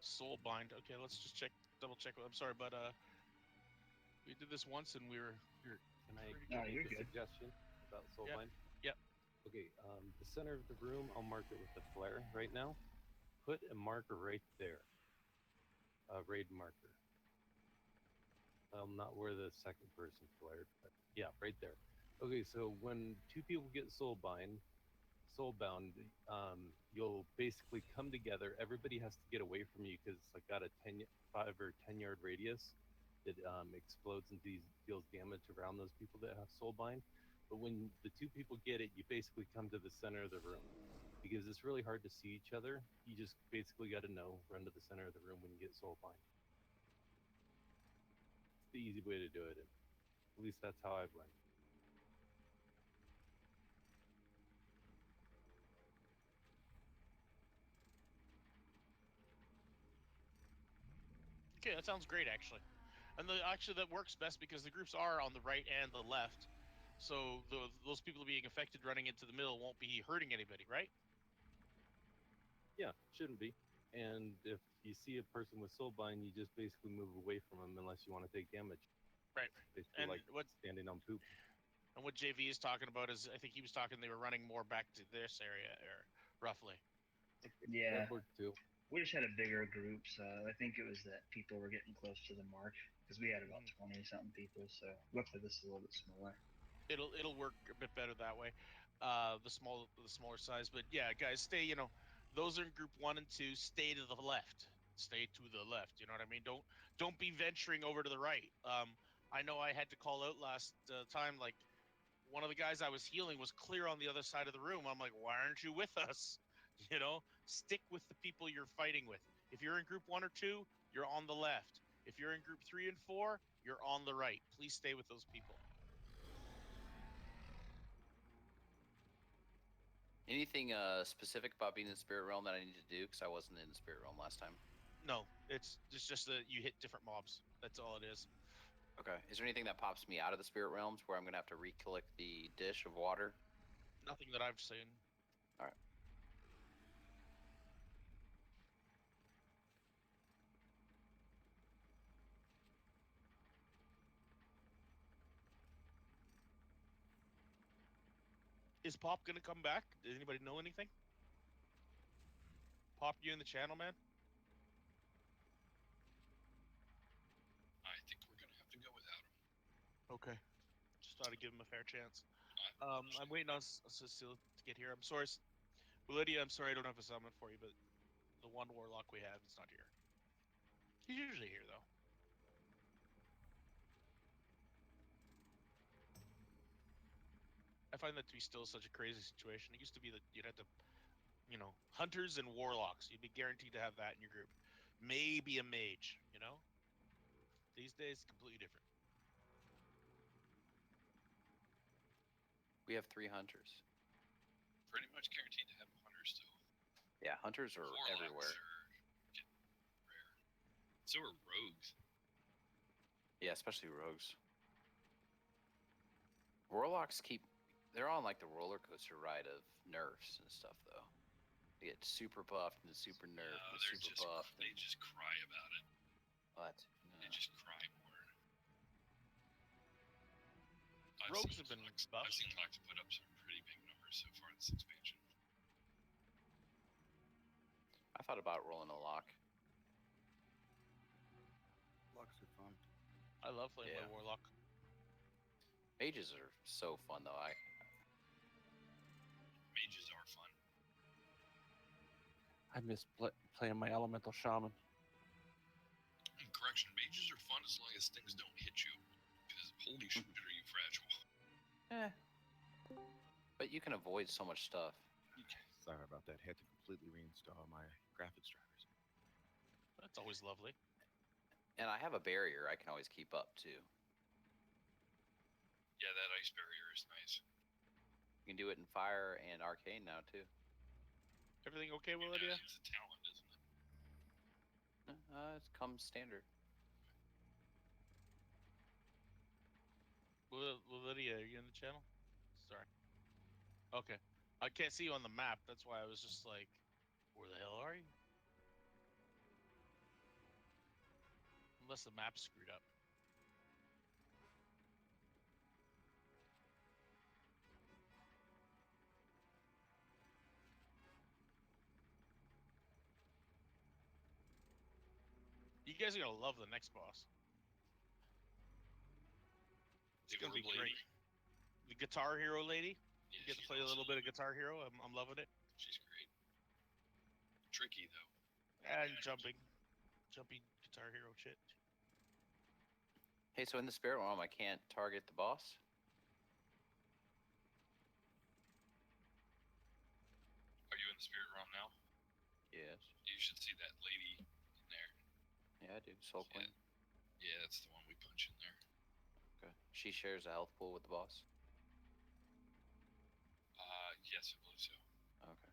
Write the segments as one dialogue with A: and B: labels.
A: Soulbind. Okay, let's just double check. I'm sorry, but we did this once and we were.
B: Can I
C: No,
B: make
C: you're
B: a
C: good.
B: suggestion about Soulbind?
A: Yep.
B: Okay, the center of the room, I'll mark it with the flare right now. Put a marker right there. A raid marker. Not where the second person flared, but yeah, right there. Okay, so when two people get soulbound, you'll basically come together. Everybody has to get away from you because it's like got a 5 or 10 yard radius that explodes and deals damage around those people that have soulbind. But when the two people get it, you basically come to the center of the room because it's really hard to see each other. You just basically got to run to the center of the room when you get soulbind. It's the easy way to do it. At least that's how I've learned.
A: Okay, that sounds great actually. And actually that works best because the groups are on the right and the left. So those people being affected running into the middle won't be hurting anybody, right?
B: Yeah, shouldn't be. And if you see a person with soulbind, you just basically move away from them unless you want to take damage.
A: Right.
B: Basically
A: And
B: like standing on poop.
A: And what JV is talking about is, I think he was talking they were running more back to this area, or roughly.
C: Yeah.
B: That worked too.
C: We just had a bigger group, so I think it was that people were getting close to the mark because we had about 20-something people. So luckily, this is a little bit smaller.
A: It'll work a bit better that way, the smaller size. But yeah, guys, stay. Those are in group 1 and 2. Stay to the left. Stay to the left. You know what I mean? Don't be venturing over to the right. I know I had to call out last time. Like one of the guys I was healing was clear on the other side of the room. I'm like, why aren't you with us? Stick with the people you're fighting with. If you're in group 1 or 2, you're on the left. If you're in group 3 and 4, you're on the right. Please stay with those people.
D: Anything specific about being in the spirit realm that I need to do? Because I wasn't in the spirit realm last time.
A: No, it's just that you hit different mobs. That's all it is.
D: Okay. Is there anything that pops me out of the spirit realms where I'm going to have to recollect the dish of water?
A: Nothing that I've seen.
D: All right.
A: Is Pop going to come back? Does anybody know anything? Pop, you in the channel, man?
E: I think we're going to have to go without him.
A: Okay. Just thought I'd give him a fair chance. I'm waiting on Cecile to get here. I'm sorry. Lydia, I'm sorry I don't have a summon for you, but the one warlock we have is not here. He's usually here, though. I find that to be still such a crazy situation. It used to be that you'd have to, hunters and warlocks. You'd be guaranteed to have that in your group. Maybe a mage, These days, completely different.
D: We have 3 hunters.
E: Pretty much guaranteed to have hunters still.
D: Yeah, hunters are
E: Warlocks
D: everywhere.
E: Are getting rare. So are rogues.
D: Yeah, especially rogues. Warlocks they're on like the roller coaster ride of nerfs and stuff, though. They get super buffed and super nerfed and super buffed.
E: They just cry about it.
D: What? No.
E: They just cry more.
A: Rogues have been buffed.
E: I've seen Hawks put up some pretty big numbers so far in this expansion.
D: I thought about rolling a lock.
F: Locks are fun.
A: I love playing my warlock.
D: Mages are so fun, though.
E: Mages are fun.
G: I miss playing my elemental shaman.
E: Correction, mages are fun as long as things don't hit you. Because holy shit, are you fragile.
D: But you can avoid so much stuff.
F: Okay. Sorry about that. Had to completely reinstall my graphics drivers.
A: That's always lovely.
D: And I have a barrier I can always keep up, too.
E: Yeah, that ice barrier is nice.
D: You can do it in fire and arcane now, too.
A: Everything okay with Lydia?
E: It's a talent, isn't it?
D: It comes standard.
A: Lydia, are you in the channel? Sorry. Okay. I can't see you on the map. That's why I was just like, where the hell are you? Unless the map's screwed up. You guys are gonna love the next boss. It's
E: The
A: gonna be
E: orb
A: great.
E: lady.
A: The Guitar Hero lady.
E: Yeah,
A: You get to
E: she's
A: play a little
E: awesome.
A: bit of Guitar Hero. I'm loving it.
E: She's great. Tricky though.
A: And jumping Guitar Hero shit.
D: Hey, so in the spirit realm, I can't target the boss?
E: Are you in the spirit realm now?
D: Yes.
E: You should see that lady in there.
D: Yeah, I do. Soul
E: Yeah.
D: Queen.
E: Yeah, that's the one we punch in there.
D: Okay. She shares a health pool with the boss?
E: Yes, I believe so.
D: Okay.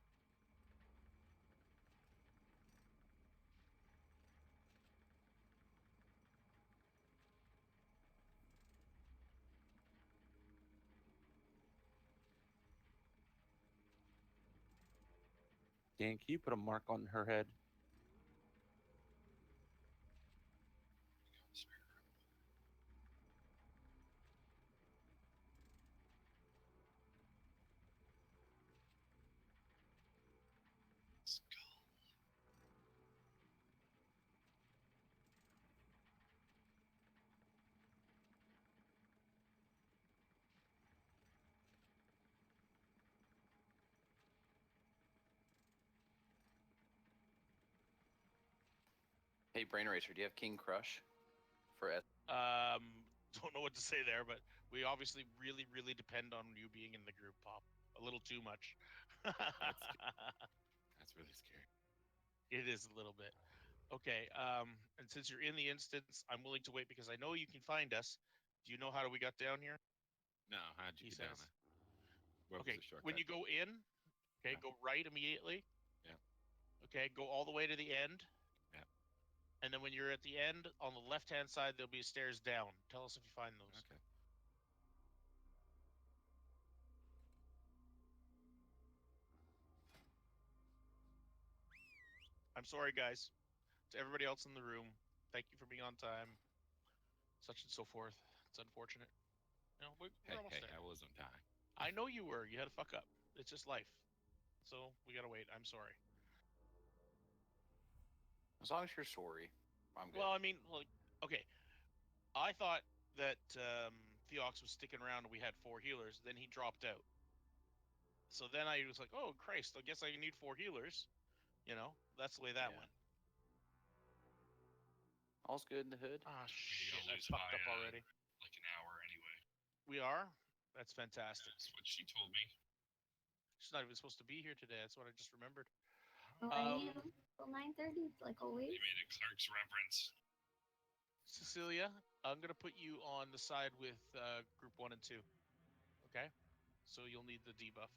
G: Dan, can you put a mark on her head?
E: Spirit realm. Skull.
D: Hey, Brain Eraser, do you have King Crush for S?
A: Don't know what to say there, but we obviously really, really depend on you being in the group, Pop. A little too much.
F: That's really scary.
A: It is a little bit. Okay, and since you're in the instance, I'm willing to wait because I know you can find us. Do you know how we got down here?
F: No, how'd you
A: He
F: get down
A: says.
F: there? Where
A: Okay,
F: was the shortcut?
A: when you go in, okay,
F: Yeah.
A: go right immediately.
F: Yeah.
A: Okay, go all the way to the end.
F: Yeah.
A: And then when you're at the end, on the left-hand side, there'll be stairs down. Tell us if you find those.
F: Okay.
A: I'm sorry, guys. To everybody else in the room, thank you for being on time. Such and so forth. It's unfortunate. You know, we're
F: Hey,
A: almost
F: hey,
A: there.
F: I was on time.
A: I know you were. You had a fuck up. It's just life. So we gotta wait. I'm sorry.
D: As long as you're sorry, I'm good.
A: Well, I mean, like, okay. I thought that Theox was sticking around and we had 4 healers. Then he dropped out. So then I was like, oh, Christ, I guess I need 4 healers. You know, that's the way that
D: Yeah.
A: went.
D: All's good in the hood.
A: Ah,
E: You're
A: shit.
E: gonna
A: I
E: lose
A: fucked
E: by,
A: up already.
E: like an hour anyway.
A: We are? That's fantastic.
E: That's what she told me.
A: She's not even supposed to be here today. That's what I just remembered.
H: Oh, I am till 9:30, like always.
E: They made a clerk's reference.
A: Cecilia, I'm going to put you on the side with group 1 and 2. Okay? So you'll need the debuff.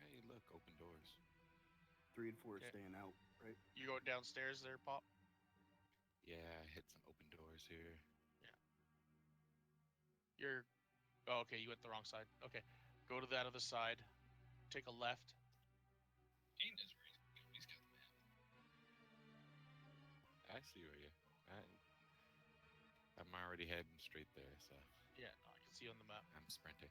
F: Hey, look, open doors.
I: 3 and 4
A: Okay.
I: staying out, right?
A: You going downstairs there, Pop?
F: Yeah, I hit some open doors here.
A: You're... Oh, okay, you went the wrong side. Okay. Go to that other side. Take a left.
E: Dean is ready. He's got the map.
F: I see where you. I'm already heading straight there, so
A: Yeah, no, I can see you on the map.
F: I'm sprinting.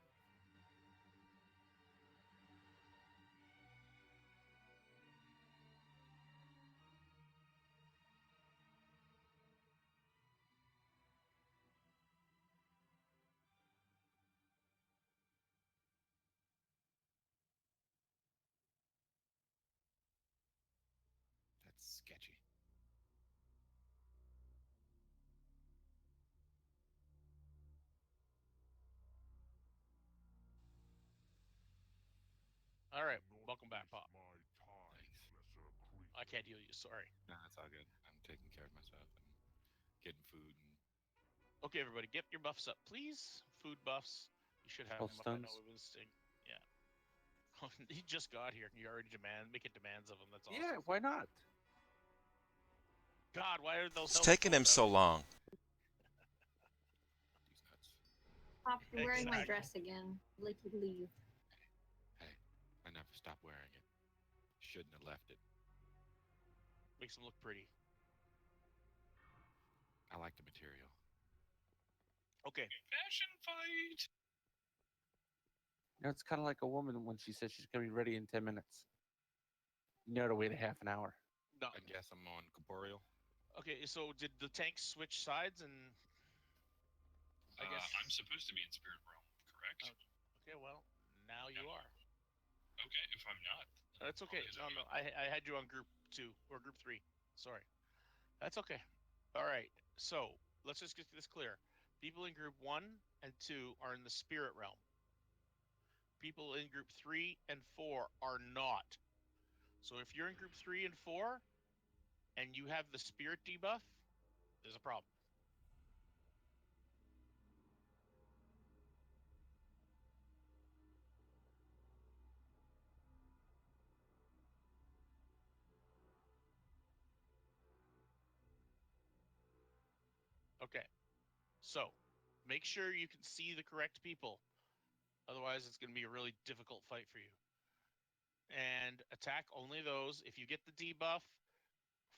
F: That's sketchy.
A: All right, welcome back, Pop.
F: Nice.
A: I can't heal you, sorry.
F: No, it's all good. I'm taking care of myself and getting food and
A: Okay, everybody, get your buffs up, please. Food buffs. You should have
G: Spell
A: them up. I know
G: stuns.
A: it was Sting. Yeah. He just got here. You already making demands of him. That's awesome.
G: Yeah, why not?
A: God, why are those?
J: It's
A: health
J: taking him
A: points
J: so
A: out?
J: long.
F: these nuts.
H: Pop, you're wearing my
A: Exactly.
H: dress again. Like you leave.
F: Hey, I never stop wearing it. Shouldn't have left it.
A: Makes them look pretty.
F: I like the material.
A: Okay.
E: Fashion fight.
G: You know, it's kind of like a woman when she says she's going to be ready in 10 minutes. You know to wait a half an hour.
A: No.
F: I guess I'm on corporeal.
A: Okay, so did the tanks switch sides and I guess
E: I'm supposed to be in spirit realm, correct?
A: Okay, well, now you are.
E: Okay, if I'm not,
A: That's okay. No, I had you on group 2 or group 3. Sorry. That's okay. All right. So, let's just get this clear. People in group 1 and 2 are in the spirit realm. People in group 3 and 4 are not. So, if you're in group 3 and 4 and you have the spirit debuff, there's a problem. Okay. So, make sure you can see the correct people. Otherwise, it's going to be a really difficult fight for you. And attack only those. If you get the debuff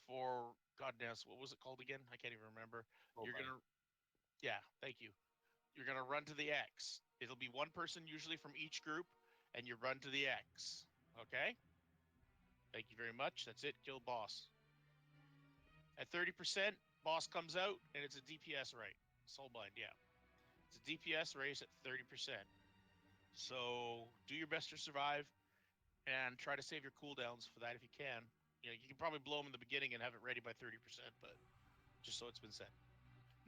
A: for goddess, what was it called again? I can't even remember. You're gonna, yeah, thank you. You're gonna run to the X. It'll be one person usually from each group, and you run to the X. Okay. Thank you very much. That's it. Kill boss. At 30%, boss comes out, and it's a DPS right. Soulbind, yeah. It's a DPS race at 30%. So do your best to survive. And try to save your cooldowns for that if you can. You know, you can probably blow them in the beginning and have it ready by 30%, but just so it's been said.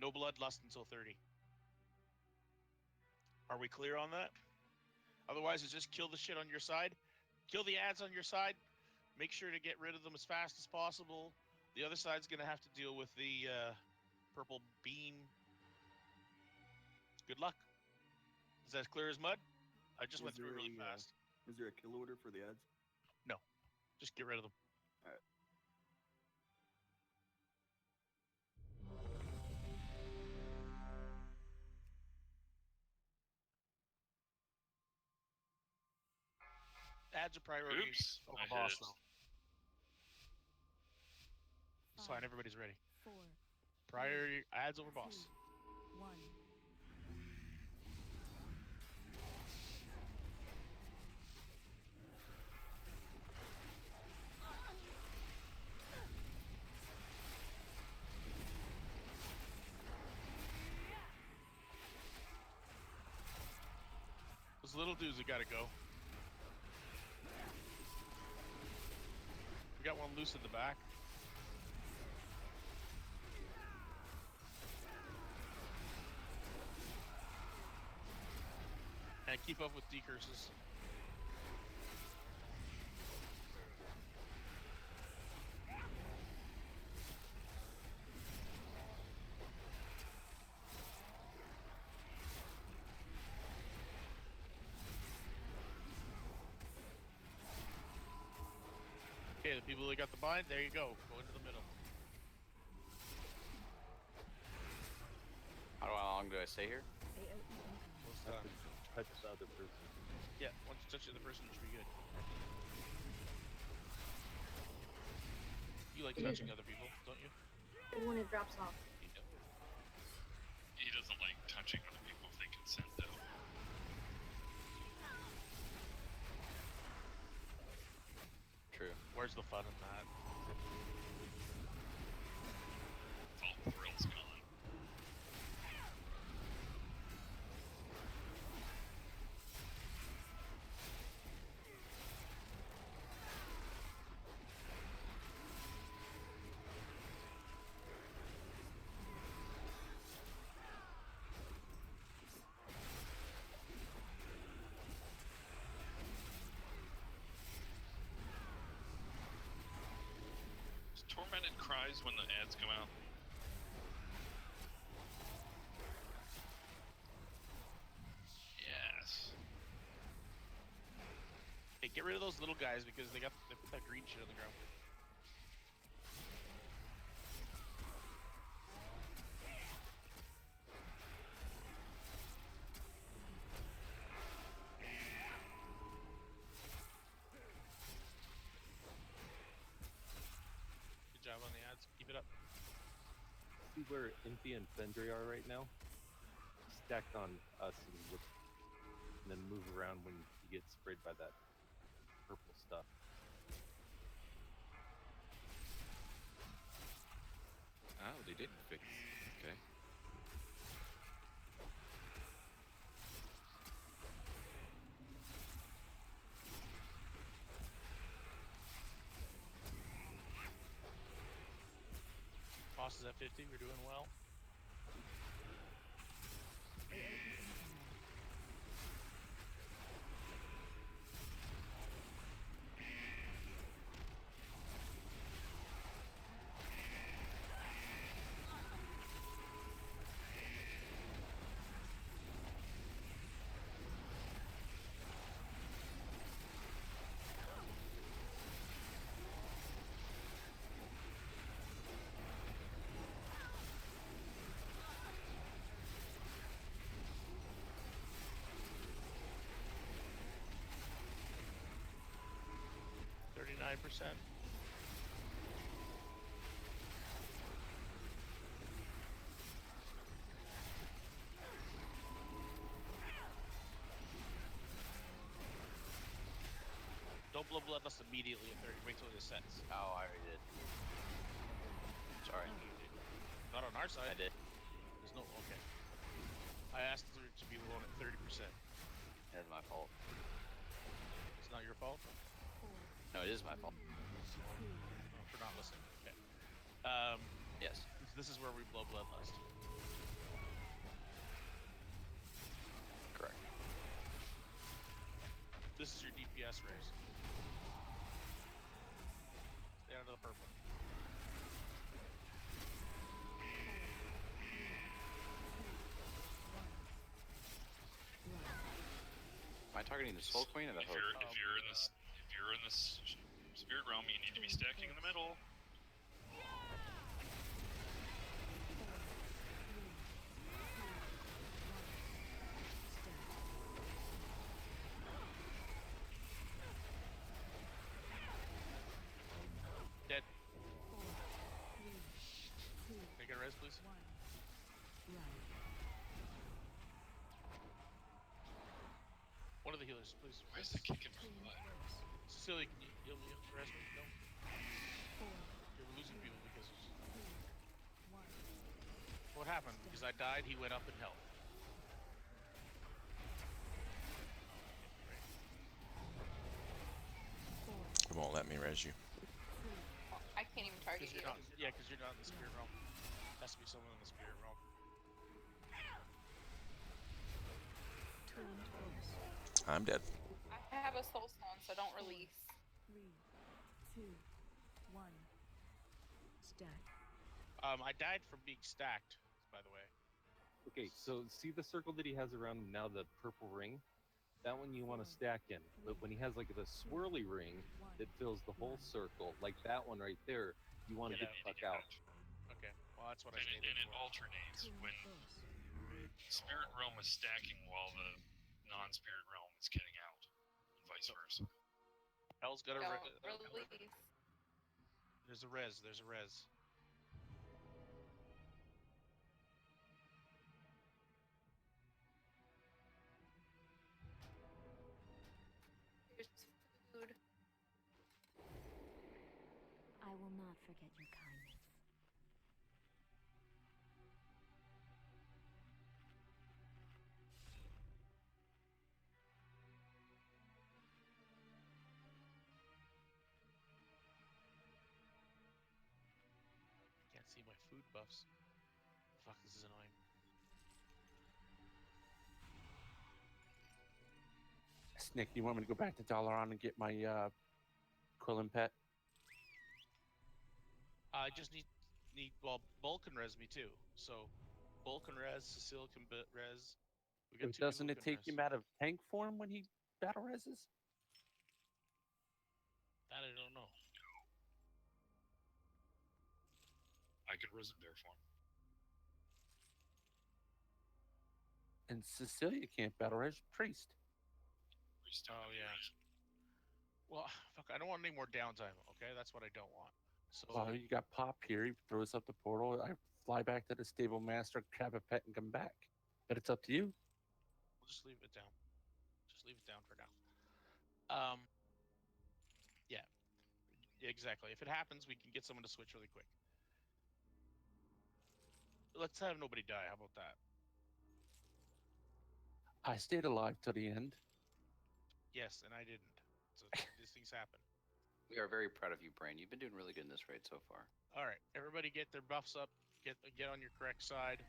A: No bloodlust until 30. Are we clear on that? Otherwise, it's just kill the shit on your side. Kill the ads on your side. Make sure to get rid of them as fast as possible. The other side's going to have to deal with the purple beam. Good luck. Is that as clear as mud? I just went through it really fast.
I: Is there a kill order for the ads?
A: No. Just get rid of them.
I: All right.
A: Ads are priority
E: Oops,
A: over
E: I
A: boss,
E: hit it.
A: though. It's fine, everybody's ready.
J: 4,
A: Priority ads over boss.
J: 1.
A: Those little dudes have got to go. We got one loose in the back. And keep up with decurses. Okay, the people that got the bind, there you go. Go into the middle.
D: How long do I stay here?
B: Touch the other person.
A: Yeah, once you touch the other person, you should be good. You like touching other people, don't you?
H: When it drops off.
E: He doesn't like touching other people if they consent, though.
D: True.
A: Where's the fun in that?
E: It's all thrill's gone. Tormented cries when the ads come out. Yes.
A: Hey, get rid of those little guys because they put that green shit on the ground.
B: see where Impy and Fendry are right now? Stacked on us and then move around when you get sprayed by that purple stuff.
J: Oh, they didn't fix. Okay.
A: Boss is at 50. We're doing well. %. Don't blow bloodlust immediately at 30. Wait till it sets.
D: Oh, I already did. Sorry.
A: Not on our side.
D: I did.
A: There's no. Okay. I asked it to be blown at 30%.
D: That's my fault.
A: It's not your fault.
D: No, it is my fault.
A: For not listening. Okay.
D: Yes.
A: This is where we blow bloodlust.
D: Correct.
A: This is your DPS raise. Stay out of the purple.
D: Am I targeting the Soul Queen or the
E: If
D: Hope?
E: you're in this spirit realm, you need to be stacking in the middle.
A: Dead. Make a res, please. One of the healers, please.
E: Why is that kicking my butt?
A: Cecilia, can you'll res me? No. You're losing people because. What happened? Because I died, he went up in health.
J: It won't let me res you.
K: I can't even target you.
A: Yeah, because you're not in the spirit realm. Has to be someone in the spirit realm.
J: I'm dead.
K: I have a soul stone, so don't release.
L: 3, 2, 1. Stack.
A: I died from being stacked, by the way.
B: Okay, so see the circle that he has around him now, the purple ring? That one you want to stack in. But when he has like the swirly ring that fills the whole circle, like that one right there, you want to get the fuck out.
A: Okay, well that's what I stayed
E: And
A: in
E: it
A: for.
E: alternates when spirit realm is stacking while the non-spirit realm is getting out, and vice versa.
A: Hell's got a
K: Don't release.
A: There's a res. There's a res.
K: Here's food.
L: I will not forget your kindness.
A: Can't see my food buffs. Fuck, this is annoying.
G: Snick, you want me to go back to Dalaran and get my Quillen pet?
A: I just need well, Bull can res me too. So, Bull can res, Cecile can res. We got two
G: Doesn't
A: people
G: it
A: who can
G: take
A: res.
G: him out of tank form when he battle reses?
A: That I don't know.
E: I could res in bear form.
G: And Cecilia can't battle res priest.
A: Oh yeah. Well, fuck, I don't want any more downtime. Okay, that's what I don't want. So
G: Well, you got Pop here. He throws up the portal. I fly back to the stable master, grab a pet, and come back. But it's up to you.
A: We'll just leave it down. Just leave it down for now. Yeah, exactly. If it happens, we can get someone to switch really quick. Let's have nobody die. How about that?
G: I stayed alive till the end.
A: Yes, and I didn't. So these things happen.
D: We are very proud of you, Brain. You've been doing really good in this raid so far.
A: All right, everybody, get their buffs up. Get on your correct side.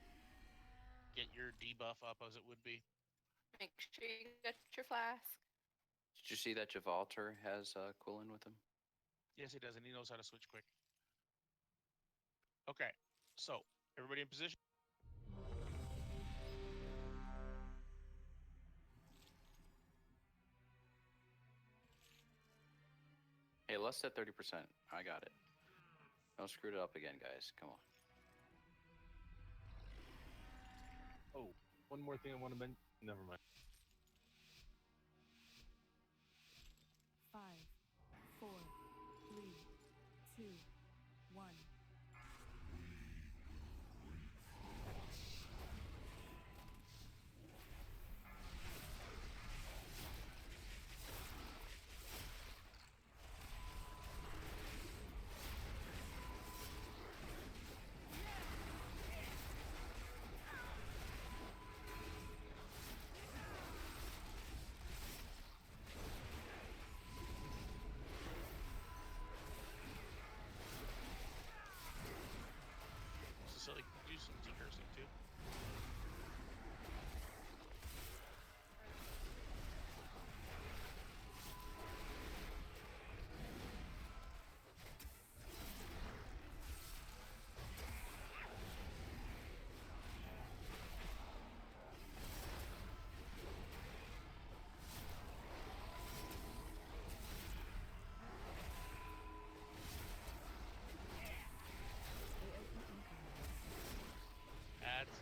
A: Get your debuff up as it would be.
K: Make sure you got your flask.
D: Did you see that Givalter has Quillen with him?
A: Yes, he does, and he knows how to switch quick. Okay, so everybody in position.
D: Hey, let's set 30%. I got it. Don't screw it up again, guys. Come on.
B: Oh, one more thing I want to mention. Never mind.
L: 5, 4, 3, 2, 1.
A: So like do some decursing too. Ads.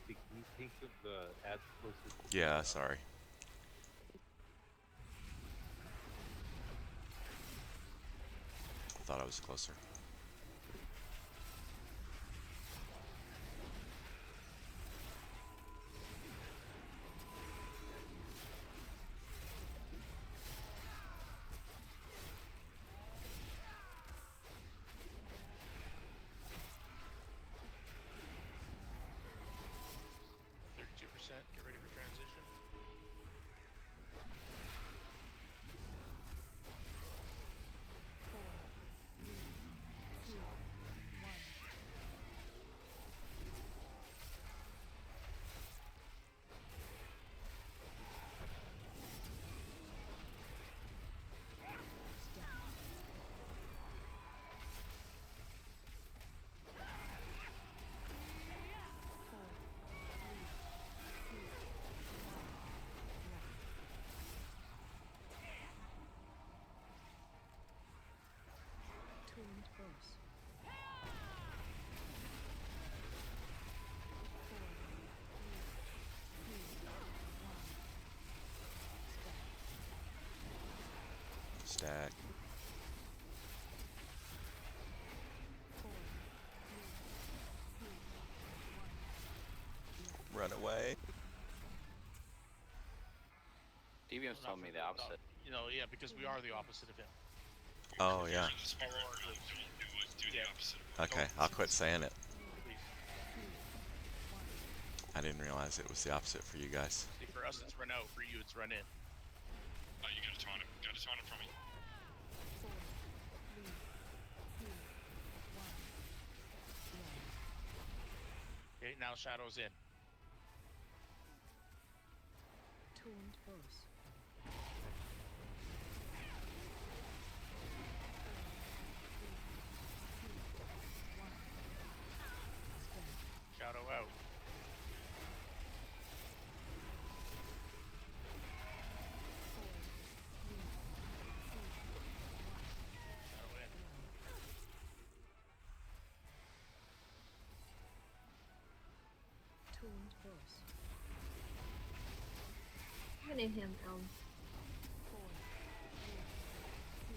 B: Can you take the ads closer to
J: Yeah,
B: the,
J: sorry. Thought I was closer. Stack.
L: 4, 3, 2, 1.
J: Run away.
D: Deviant's
A: Well,
D: telling
A: not
D: me
A: for
D: the opposite.
A: You know, yeah, because we are the opposite of him.
J: Oh, yeah.
E: The spirit realm, do the
A: Yeah.
E: opposite of
J: Okay, I'll quit saying it.
A: Please.
J: I didn't realize it was the opposite for you guys.
A: See, for us, it's run out. For you, it's run in.
E: You gotta taunt him. Gotta taunt him from me.
L: 4, 3, 2, 1.
A: Okay, now Shadow's in.
L: Tuned boss.
A: Shadow out. Shadow in.
L: Tuned boss.
H: Hitting him down.
L: 4, 3, 2,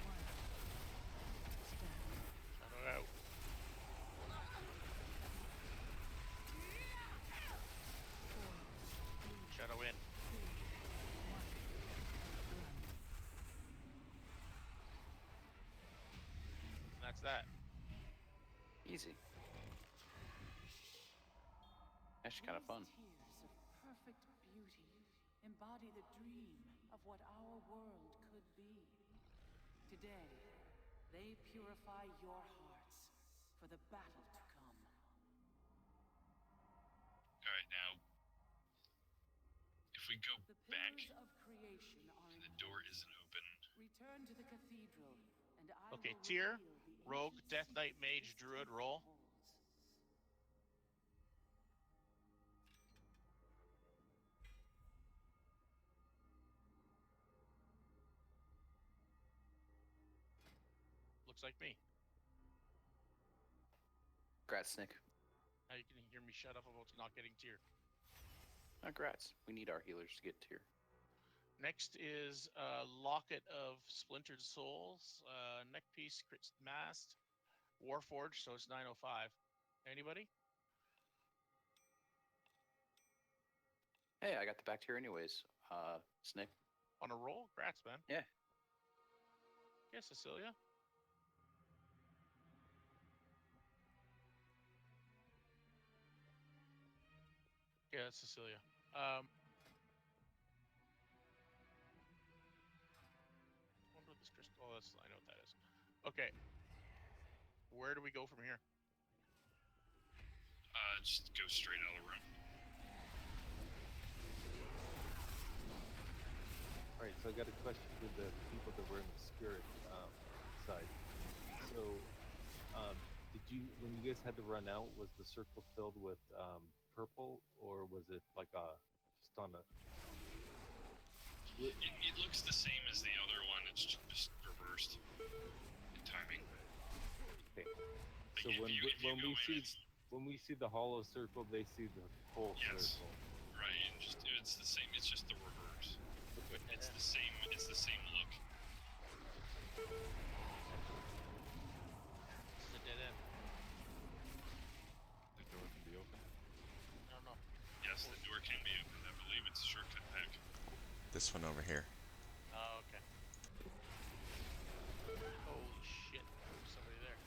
L: 1. Stack.
A: Shadow out. Shadow in. And that's that.
D: Easy. Actually, kind of fun.
M: Tears of perfect beauty embody the dream of what our world could be. Today, they purify your hearts for the battle to come.
E: Alright, now. If we go
M: The
E: back
M: pillars of creation are
E: and
M: in
E: the door
M: place.
E: isn't open,
M: Return to the cathedral, and I
A: Okay,
M: will
A: tier,
M: reveal the
A: rogue,
M: ancient
A: death knight,
M: secret
A: mage,
M: this
A: druid,
M: temple
A: roll.
M: holds.
A: Looks like me.
D: Grats, Nick.
A: Now you can hear me shut up about not getting tier.
D: Grats. We need our healers to get tier.
A: Next is Locket of Splintered Souls, neck piece, crit mast, Warforged, so it's 905. Anybody?
D: Hey, I got the back tier anyways. Snick.
A: On a roll? Grats, man.
D: Yeah.
A: Yeah, Cecilia. Yeah, that's Cecilia. Wonder what this crystal. Oh, that's, I know what that is. Okay. Where do we go from here?
E: just go straight out of the room.
B: All right, so I got a question for the people that were in the spirit side. So, did you, when you guys had to run out, was the circle filled with purple, or was it like just on a?
E: It looks the same as the other one. It's just reversed in timing.
B: Okay.
E: Like
B: So
E: if you
B: when we see the hollow circle, they see the full
E: Yes.
B: circle.
E: Right, and it's the same. It's just the reverse.
B: Okay.
E: It's the same. It's the same look.
A: This is a dead end.
J: The door can be open.
A: I don't know.
E: Yes, the door can be opened. I believe it's a shortcut back.
J: This one over here.
A: Oh, okay. Holy shit. There's somebody there.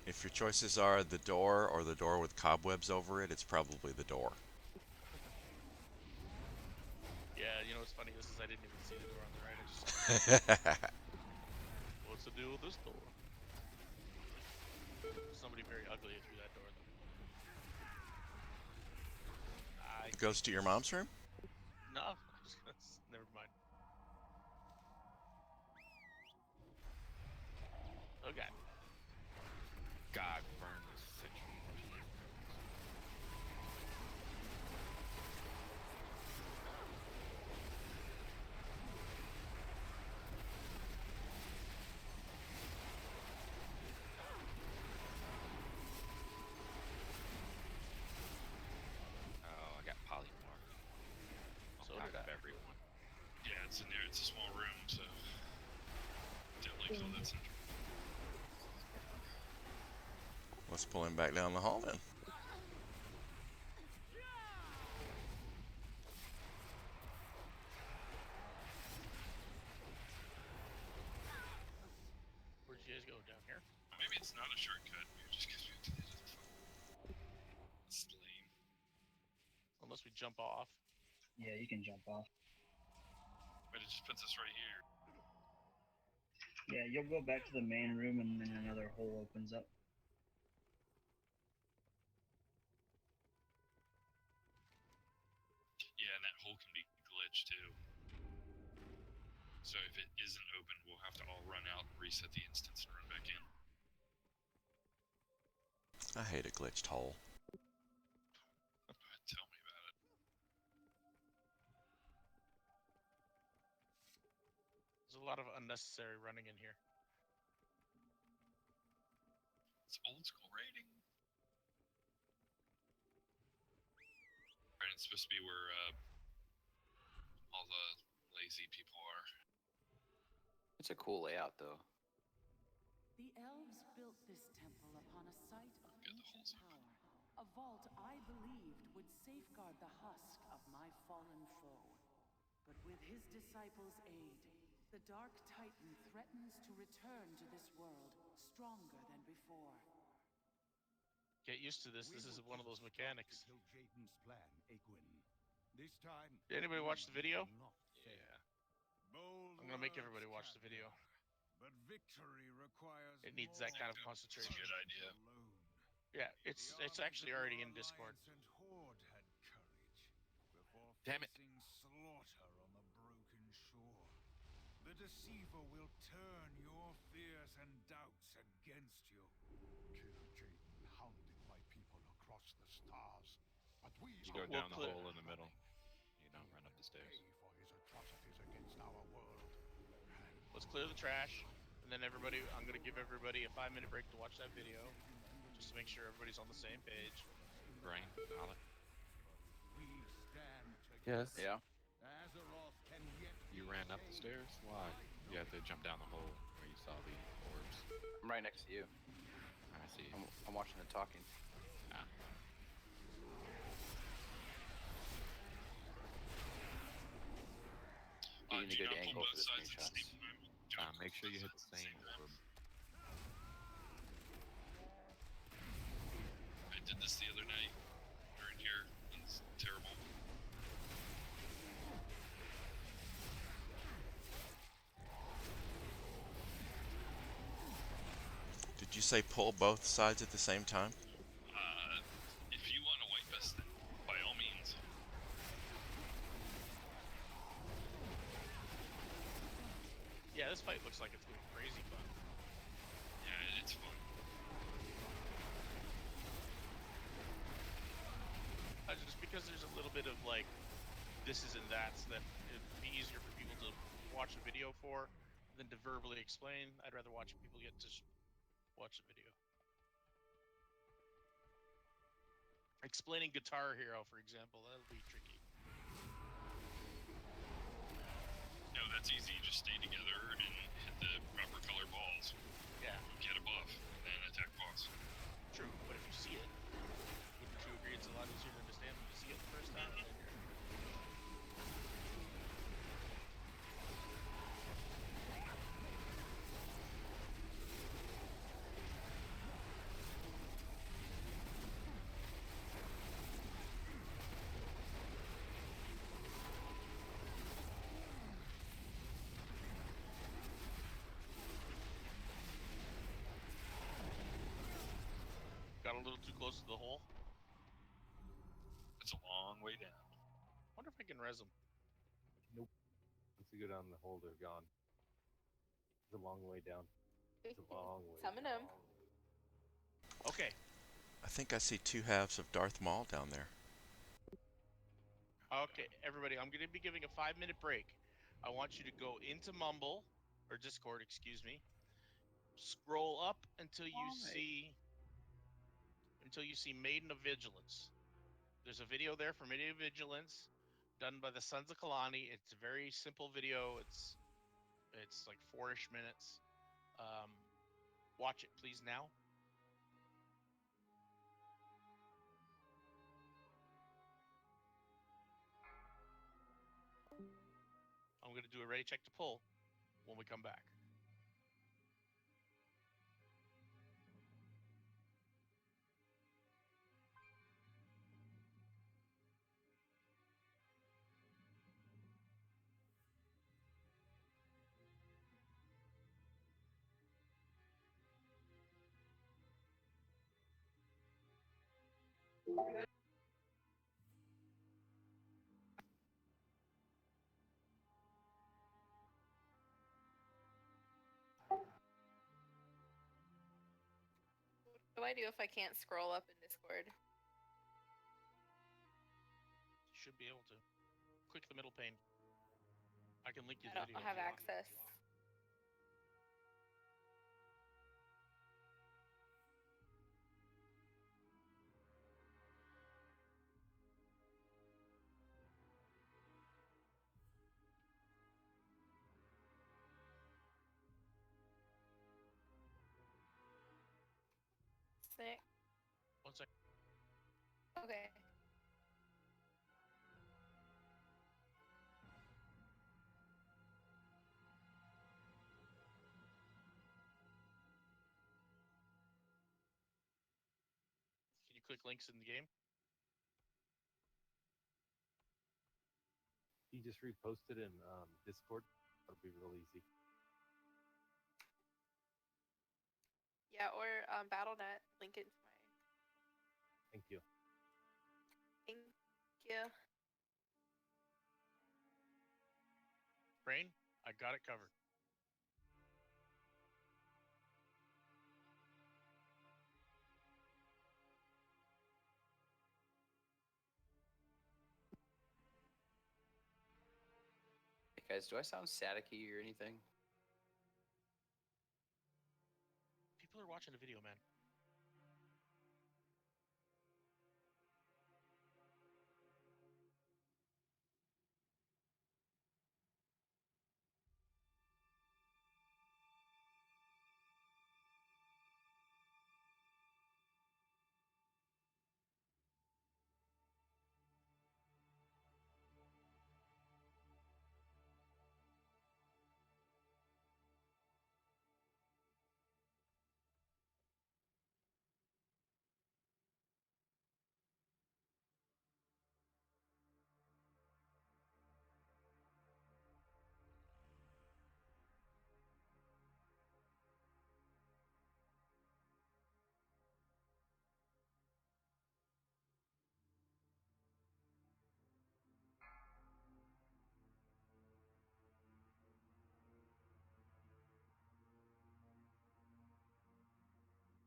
J: If your choices are the door or the door with cobwebs over it, it's probably the door.
A: Yeah, you know what's funny? This is I didn't even see the door on the right. I just what's the deal with this door? Somebody very ugly through that door.
J: It goes to your mom's room?
A: No, never mind. Okay.
G: God burn this situation.
E: Hudson.
J: Let's pull him back down the hall then.
A: Where'd you guys go? Down here?
E: Maybe it's not a shortcut. Maybe just because we have to hit it. It's lame.
A: Unless we jump off.
C: Yeah, you can jump off.
E: But it just puts us right here.
C: Yeah, you'll go back to the main room and then another hole opens up.
E: Yeah, and that hole can be glitched too. So if it isn't open, we'll have to all run out, reset the instance, and run back in.
J: I hate a glitched hole.
E: Tell me about it.
A: There's a lot of unnecessary running in here.
E: It's old school rating. Right, it's supposed to be where all the lazy people are.
D: It's a cool layout, though.
M: The elves built this temple upon a site of ancient power. A vault I believed would safeguard the husk of my fallen foe. But with his disciples' aid, the Dark Titan threatens to return to this world stronger than before.
A: Get used to this. This is one of those mechanics.
F: This time,
A: Did anybody watch the video?
E: Yeah.
A: I'm gonna make everybody watch the video.
F: But victory requires
A: It needs that kind of
E: It's a
A: concentration.
E: good idea.
A: Yeah, it's actually already in Discord.
E: Damn it.
F: Slaughter on the broken shore. The deceiver will turn your fears and doubts against you. King Jaden hounded my people across the stars, but we
N: You go down the hole in the middle. You don't run up the stairs.
F: pay for his atrocities against our world.
A: Let's clear the trash, and then everybody. I'm gonna give everybody a 5-minute break to watch that video, just to make sure everybody's on the same page.
N: Brain, Alec.
F: We stand
G: Yes.
D: Yeah.
F: Azeroth can yet
N: You ran up the stairs? Why? You had to jump down the hole where you saw the orbs.
D: I'm right next to you.
N: I see.
D: I'm watching the talking.
N: Ah.
D: You need a
E: Do
D: good
E: not pull
D: angle
E: both
D: for the
E: sides at the
D: screenshots.
E: same time. Don't
N: Make sure
E: pull
N: you hit
E: both
N: the
E: sides
N: same
E: at
N: orb.
E: I did this the other night. During here. It's terrible.
J: Did you say pull both sides at the same time?
E: If you want to wipe us, then by all means.
A: Yeah, this fight looks like it's gonna be crazy fun.
E: Yeah, it's fun.
A: Just because there's a little bit of like this is and that's that it'd be easier for people to watch the video for than to verbally explain. I'd rather watch people get to watch the video. Explaining Guitar Hero, for example, that'll be tricky.
E: No, that's easy. Just stay together and hit the proper color balls.
A: Yeah.
E: Get a buff, then attack boss.
A: True, but if you see it, wouldn't you agree it's a lot easier to understand when you see it the first time? Got a little too close to the hole.
E: It's a long way down.
A: Wonder if I can res them.
B: Nope. Once you go down the hole, they're gone. It's a long way down. It's a long way
K: Summon
B: down.
K: him.
A: Okay.
J: I think I see 2 halves of Darth Maul down there.
A: Okay, everybody, I'm going to be giving a 5-minute break. I want you to go into Mumble, or Discord, excuse me. Scroll up until you see Maiden of Vigilance. There's a video there for Maiden of Vigilance, done by the Sons of Kalani. It's a very simple video. It's like 4-ish minutes. Watch it, please, now. I'm going to do a ready check to pull when we come back.
K: What do I do if I can't scroll up in Discord?
A: You should be able to. Click the middle pane. I can link you
K: I
A: the
K: don't
A: video.
K: have access. Sick.
A: 1 sec.
K: Okay.
A: Can you click links in the game?
B: He just reposted in Discord. That'll be real easy.
K: Yeah, or BattleNet. Link it to my.
B: Thank you.
K: Thank you.
A: Brain, I got it covered.
D: Hey guys, do I sound staticky or anything?
A: People are watching the video, man.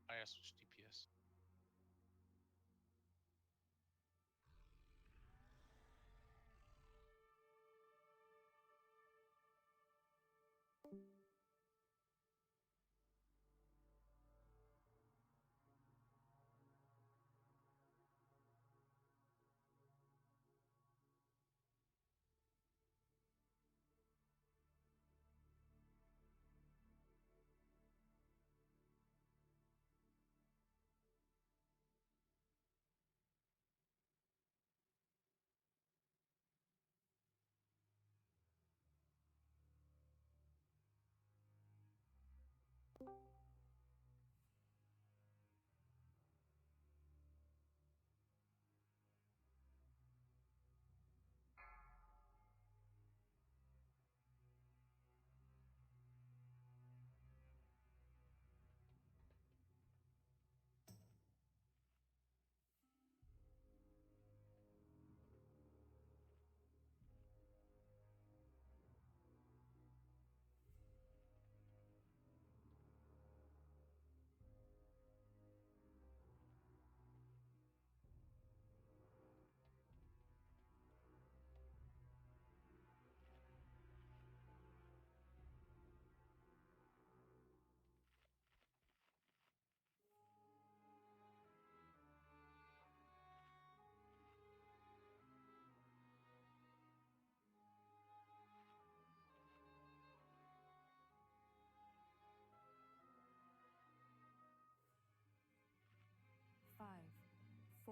A: I asked which DPS.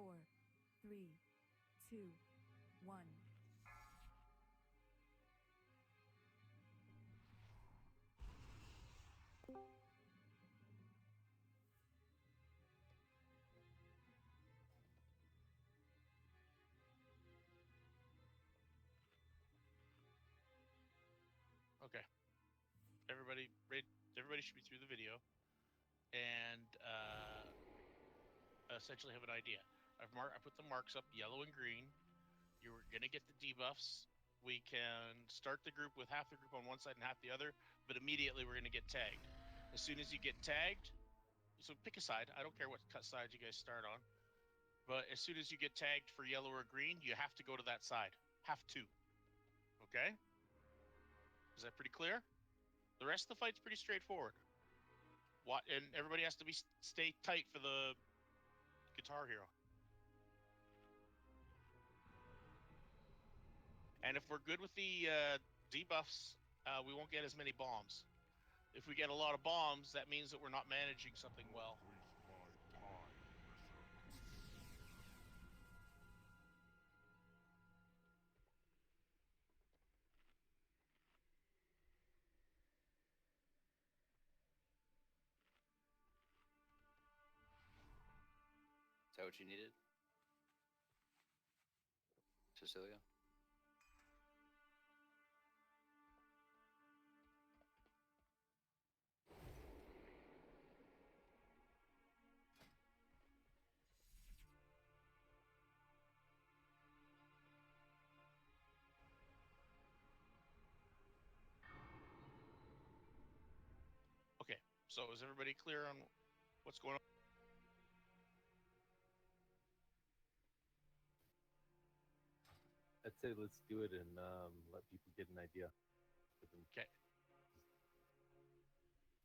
L: 4, 3, 2, 1.
A: Okay. Everybody should be through the video, and essentially have an idea. I put the marks up, yellow and green. You're gonna get the debuffs. We can start the group with half the group on one side and half the other, but immediately we're gonna get tagged. As soon as you get tagged, so pick a side. I don't care what side you guys start on, but as soon as you get tagged for yellow or green, you have to go to that side. Have to. Okay? Is that pretty clear? The rest of the fight's pretty straightforward. And everybody has to stay tight for the Guitar Hero. And if we're good with the debuffs, we won't get as many bombs. If we get a lot of bombs, that means that we're not managing something well.
D: Is that what you needed? Cecilia?
A: Okay, so is everybody clear on what's going on?
B: I'd say let's do it and let people get an idea.
A: Okay.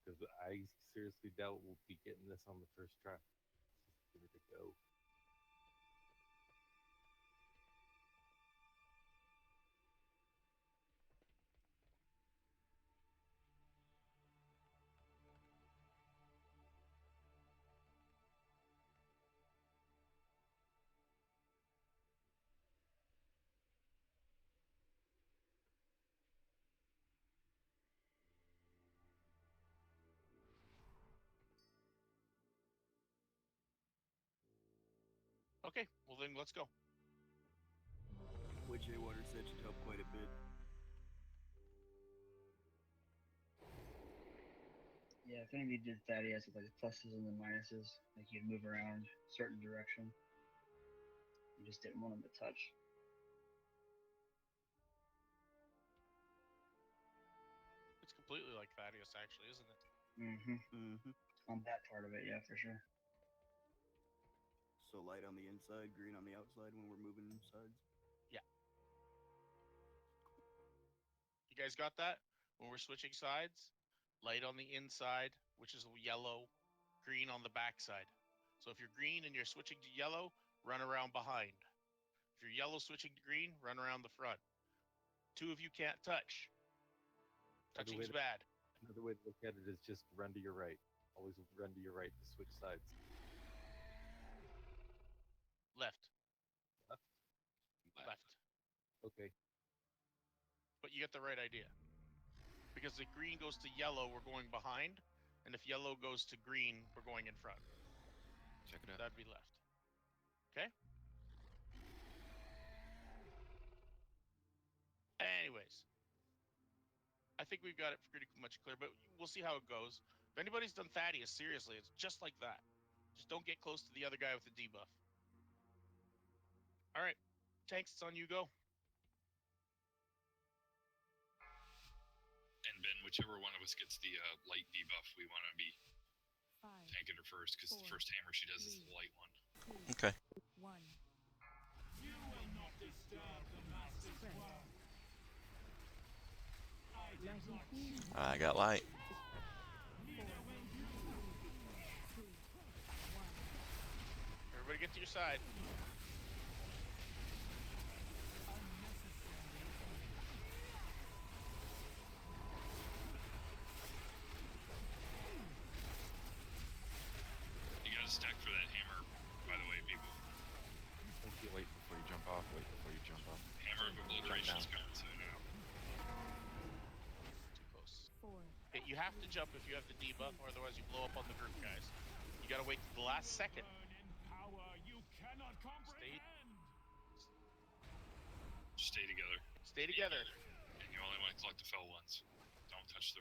B: Because I seriously doubt we'll be getting this on the first try. Let's just give it a go.
A: Okay, well then let's go.
I: Which A-Water set should help quite a bit.
C: Yeah, if any of you did Thaddeus with like the pluses and the minuses, like you'd move around a certain direction. You just didn't want them to touch.
A: It's completely like Thaddeus, actually, isn't it?
C: On that part of it, yeah, for sure.
I: So light on the inside, green on the outside when we're moving sides.
A: Yeah. You guys got that? When we're switching sides, light on the inside, which is yellow, green on the back side. So if you're green and you're switching to yellow, run around behind. If you're yellow switching to green, run around the front. Two of you can't touch. Touching's bad.
B: Another way to look at it is just run to your right. Always run to your right to switch sides.
A: Left.
B: Left?
A: Left.
B: Okay.
A: But you get the right idea. Because if green goes to yellow, we're going behind. And if yellow goes to green, we're going in front.
N: Check it out.
A: That'd be left. Okay? Anyways. I think we've got it pretty much clear, but we'll see how it goes. If anybody's done Thaddeus, seriously, it's just like that. Just don't get close to the other guy with the debuff. All right. Tanks, it's on you, go.
E: And Ben, whichever one of us gets the light debuff, we want to be tanking her first, because the first hammer she does is the light one.
J: Okay.
L: 1.
F: You will not disturb the master's work.
J: I got light.
A: Everybody get to your side.
E: You gotta stack for that hammer, by the way, people.
A: have to jump if you have the debuff, or otherwise you blow up on the group, guys. You gotta wait to the last second.
E: Stay together.
A: Stay together.
E: And you only want to collect the fell ones. Don't touch the...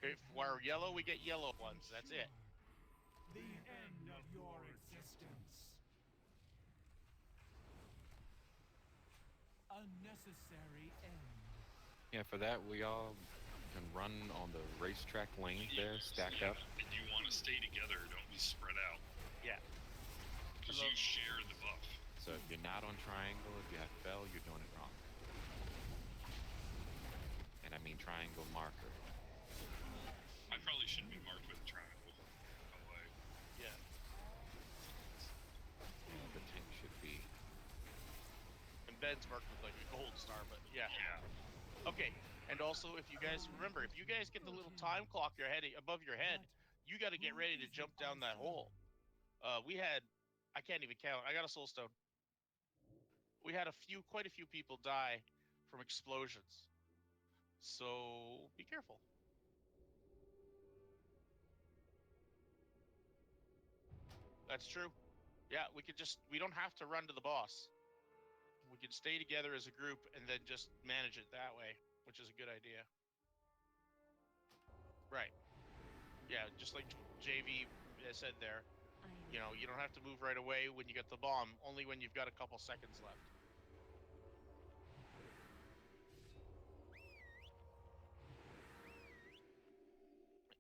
A: If we're yellow, we get yellow ones. That's it.
F: The end of your existence. A necessary end.
N: Yeah, for that we all can run on the racetrack lanes there, stacked up.
E: And you want to stay together. Don't be spread out.
A: Yeah.
E: Because you share the buff.
N: So if you're not on triangle, if you have fell, you're doing it wrong. And I mean triangle marker.
E: I probably shouldn't be marked with a triangle. No way.
A: Yeah.
N: The tank should be.
A: And Ben's marked with like a gold star, but yeah. Okay. And also, if you guys remember, if you guys get the little time clock your head above your head, you got to get ready to jump down that hole. We had, I can't even count. I got a soul stone. We had quite a few people die from explosions. So be careful. That's true. Yeah, we don't have to run to the boss. We can stay together as a group and then just manage it that way, which is a good idea. Right. Yeah, just like JV said there, you know, you don't have to move right away when you get the bomb, only when you've got a couple seconds left.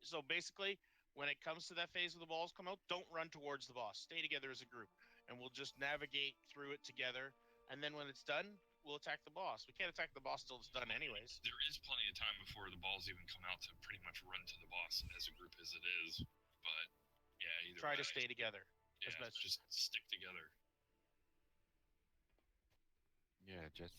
A: So basically, when it comes to that phase where the balls come out, don't run towards the boss. Stay together as a group, and we'll just navigate through it together. And then when it's done, we'll attack the boss. We can't attack the boss till it's done anyways.
E: There is plenty of time before the balls even come out to pretty much run to the boss as a group as it is. But yeah, either
A: Try
E: way,
A: to stay together.
E: Yeah, just stick together.
N: Yeah, just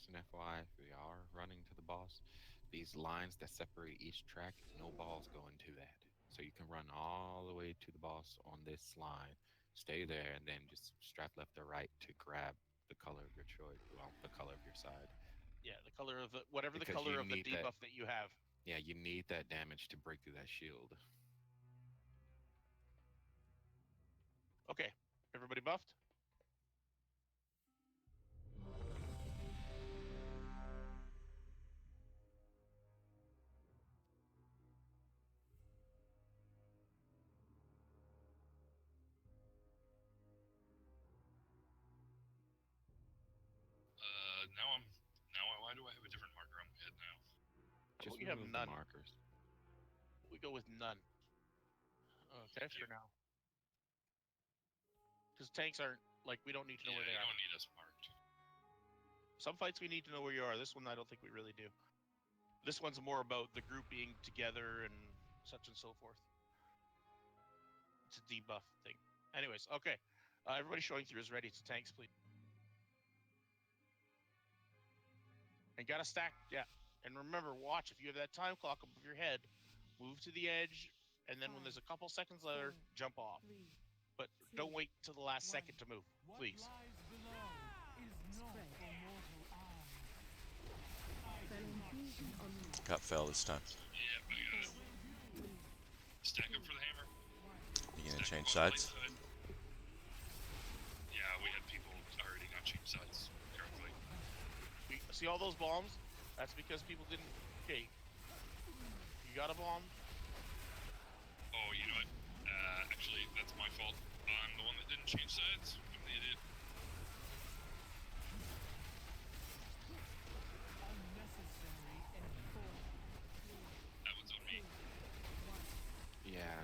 N: an FYI, if we are running to the boss, these lines that separate each track, no balls go into that. So you can run all the way to the boss on this line, stay there, and then just strap left or right to grab the color of your choice, well, the color of your side.
A: Yeah, the color of whatever the
N: Because
A: color
N: you
A: of the
N: need
A: debuff that you have.
N: Yeah, you need that damage to break through that shield.
A: Okay, everybody buffed?
E: Why do I have a different marker on my head now?
N: Just
A: we have
N: remove
A: none.
N: the markers.
A: We go with none. Okay, for now. Because tanks aren't, like, we don't need to know where they
E: you
A: are.
E: don't need us marked.
A: Some fights we need to know where you are. This one I don't think we really do. This one's more about the group being together and such and so forth. It's a debuff thing. Anyways, okay. Everybody showing through is ready. It's tanks, please. And gotta stack, yeah. And remember, watch, if you have that time clock above your head, move to the edge, and then when there's a couple seconds later, jump off. But don't wait till the last second to move, please.
J: Got fell this time.
E: Yeah, I got it. Stack up for the hammer.
J: You gonna
E: Stack
J: change
E: up on the
J: sides?
E: light side. Yeah, we had people already not change sides correctly.
A: See all those bombs? That's because people didn't. Okay, you got a bomb.
E: Oh, you know what? Actually, that's my fault. I'm the one that didn't change sides. I'm the idiot. That one's on me.
N: Yeah.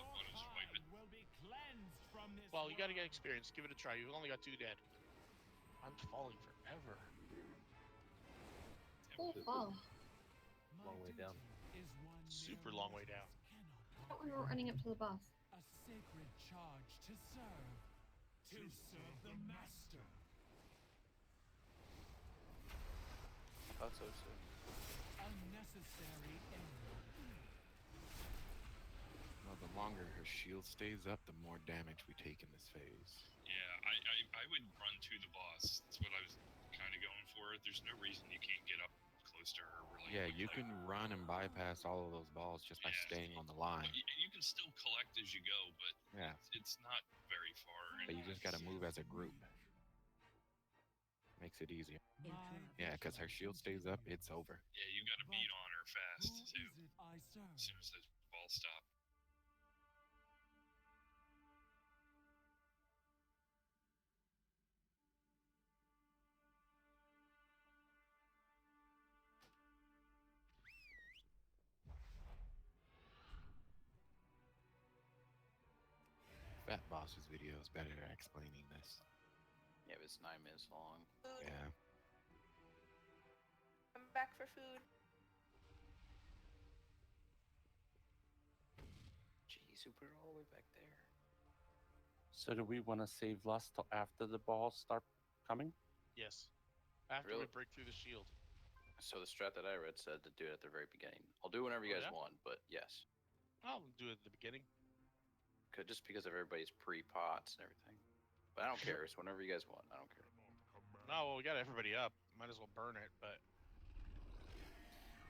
E: What is wipe it?
A: Well, you gotta get experience. Give it a try. You've only got 2 dead. I'm falling forever.
H: Oh, fall.
B: Long way down.
A: Super long way down.
H: Not when we're running up to the boss.
F: A sacred charge to serve. To serve the master.
D: I thought so too.
F: A necessary end.
N: Well, the longer her shield stays up, the more damage we take in this phase.
E: Yeah, I would run to the boss. That's what I was kind of going for. There's no reason you can't get up close coaster really.
N: Yeah, you
E: quickly.
N: can run and bypass all of those balls just by staying on the line.
E: You can still collect as you go, but
N: Yeah.
E: it's not very far.
N: But you just gotta move as a group. Makes it easier. Yeah, because her shield stays up, it's over.
E: Yeah, you got to beat on her fast too. As soon as those balls stop.
N: Fat Boss's video is better at explaining this.
D: Yeah, but it's 9 minutes long.
N: Yeah.
K: I'm back for food.
D: Jeez, we put it all the way back there.
G: So do we want to save lust till after the balls start coming?
A: Yes. After
D: Really?
A: we break through the shield.
D: So the strat that I read said to do it at the very beginning. I'll do whenever you
A: Oh,
D: guys
A: yeah?
D: want, but yes.
A: I'll do it at the beginning.
D: Just because of everybody's pre-pots and everything. But I don't care. It's whenever you guys want. I don't care.
A: No, well, we got everybody up. Might as well burn it, but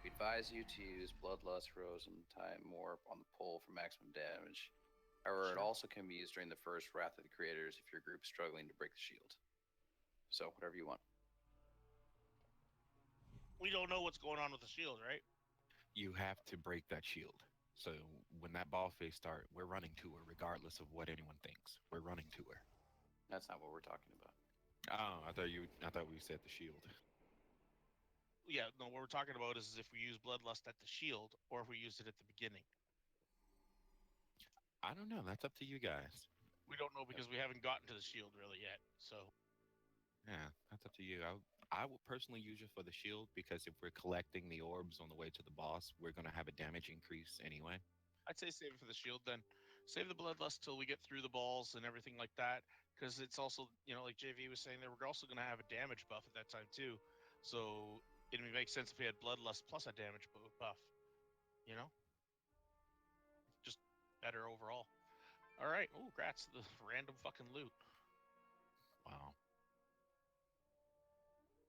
D: We advise you to use Bloodlust, Rose, and Time Warp on the pole for maximum damage. However, it
A: Sure.
D: also can be used during the first Wrath of the Creators if your group's struggling to break the shield. So, whatever you want.
A: we don't know what's going on with the shield, right?
N: You have to break that shield. So when that ball phase start, we're running to her regardless of what anyone thinks. We're running to her.
D: That's not what we're talking about.
N: Oh, I thought we said the shield.
A: Yeah, no, what we're talking about is if we use Bloodlust at the shield or if we use it at the beginning.
N: I don't know. That's up to you guys.
A: We don't know because we haven't gotten to the shield really yet. So
N: Yeah, that's up to you. I would personally use it for the shield because if we're collecting the orbs on the way to the boss, we're gonna have a damage increase anyway.
A: I'd say save it for the shield then. Save the Bloodlust till we get through the balls and everything like that. Because it's also, like JV was saying, there we're also going to have a damage buff at that time too. So it would make sense if we had Bloodlust plus a damage buff. Just better overall. All right. Oh, grats. The random fucking loot.
N: Wow.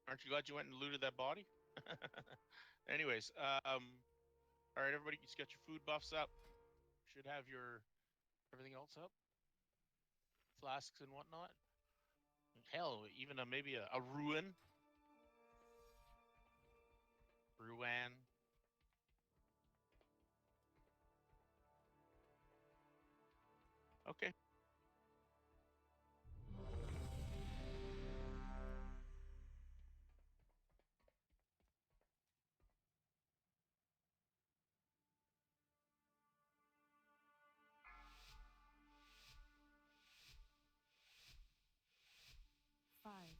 A: Aren't you glad you went and looted that body? Anyways, all right, everybody, you just got your food buffs up. Should have your everything else up. Flasks and whatnot. Hell, even maybe a ruin. Ruan. Okay.
L: Five,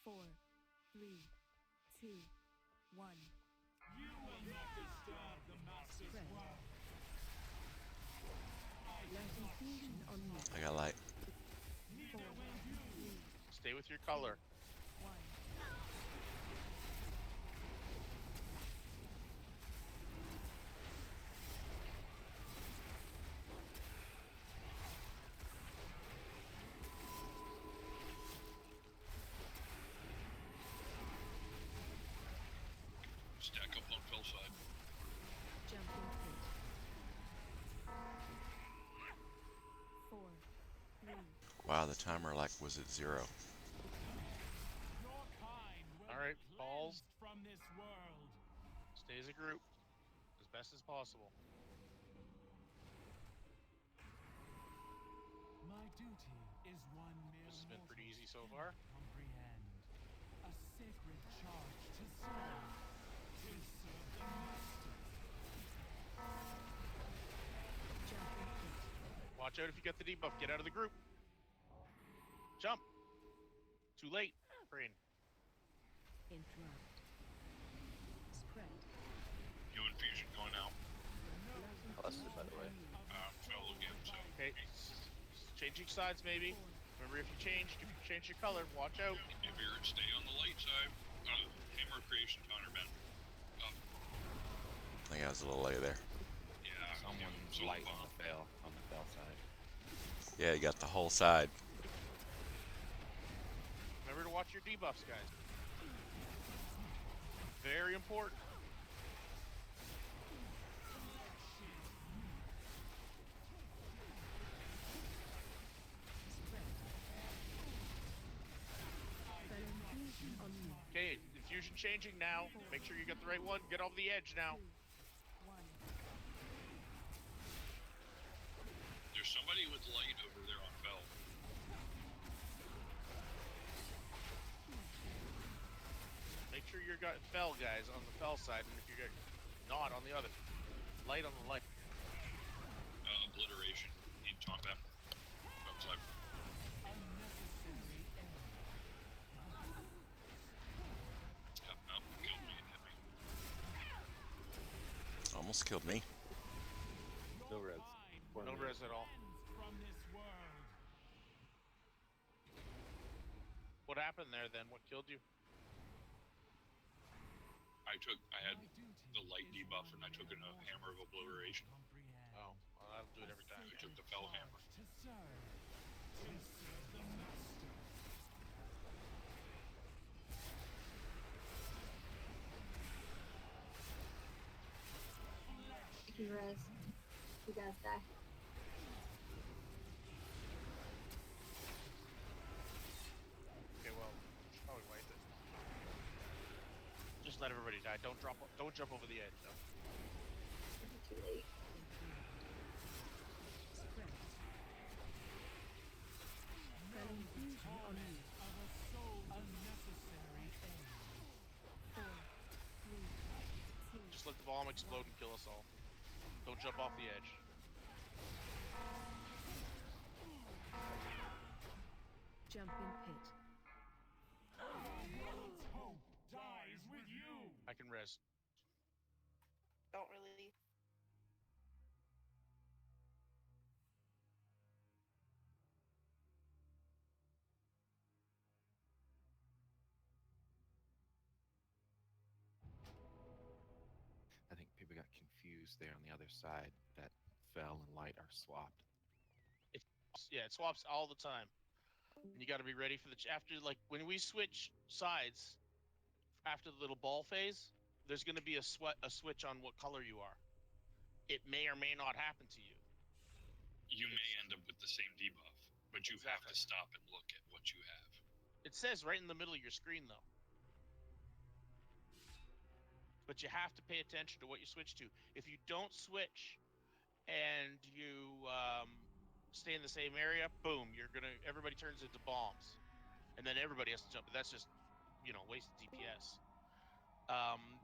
L: 4, 3, 2, 1.
F: You will not disturb the master's work.
J: I got light.
A: Stay with your color.
L: 1.
E: Stack up on Phil's side.
L: Jumping pit. 4, 3.
J: Wow, the timer was at 0.
F: Your kind will
A: All right,
F: be
A: balls.
F: cleansed from this world.
A: Stay as a group as best as possible.
F: My duty is one mere
A: This has been pretty
F: mortal
A: easy so
F: cannot
A: far.
F: comprehend. A sacred charge to serve. To serve the master.
L: Jumping pit.
A: Watch out if you get the debuff. Get out of the group. Jump. Too late. Brain.
L: Interrupt. Spread.
E: You infusion going out.
D: Blessed, by the way.
E: Fell again, so.
A: Okay. Changing sides maybe. Remember if you change your color, watch out.
E: If you're stay on the light side, hammer creation counter, Ben.
J: I think I was a little late there.
E: Yeah.
N: Someone's
E: so
N: light on the fell side.
J: Yeah, you got the whole side.
A: Remember to watch your debuffs, guys. Very important. Okay, infusion changing now. Make sure you get the right one. Get over the edge now.
E: There's somebody with light over there on Fell.
A: Make sure you got Fell, guys, on the Fell side, and if you got not on the other. Light on the light.
E: Obliteration. Need to talk that. Outside. Yep, no, killed me. Hit me.
J: Almost killed me.
B: No res.
A: No res at all. What happened there then? What killed you?
E: I had the light debuff and I took a hammer of obliteration.
A: Oh, well, that'll do it every time.
E: I took the fell hammer.
H: I can res. You guys die.
A: Okay, well, probably worth it. Just let everybody die. Don't jump over the edge, though.
H: Too late.
A: Just let the bomb explode and kill us all. Don't jump off the edge.
L: Jump in pit.
F: Dies with you.
A: I can res.
K: Don't really.
N: I think people got confused there on the other side that Fell and Light are swapped.
A: Yeah, it swaps all the time. And you got to be ready for the after, like when we switch sides after the little ball phase, there's going to be a switch on what color you are. It may or may not happen to you.
E: You may end up with the same debuff, but you have to stop and look at what you have.
A: It says right in the middle of your screen though. But you have to pay attention to what you switch to. If you don't switch and you stay in the same area, boom, everybody turns into bombs. And then everybody has to jump. But that's just, wasted DPS.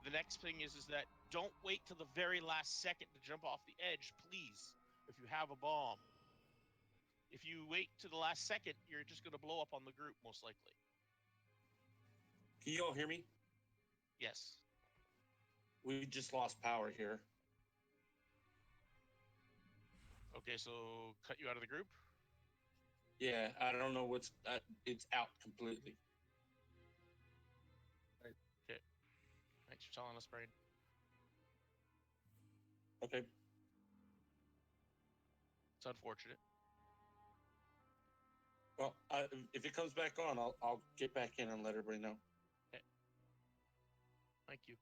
A: The next thing is that don't wait till the very last second to jump off the edge, please, if you have a bomb. If you wait to the last second, you're just going to blow up on the group, most likely.
O: Can you all hear me?
A: Yes.
O: We just lost power here.
A: Okay, so cut you out of the group?
O: Yeah, I don't know it's out completely.
A: Okay. Thanks for telling us, Brain.
O: Okay.
A: It's unfortunate.
O: Well, if it comes back on, I'll get back in and let everybody know.
A: Okay. Thank you.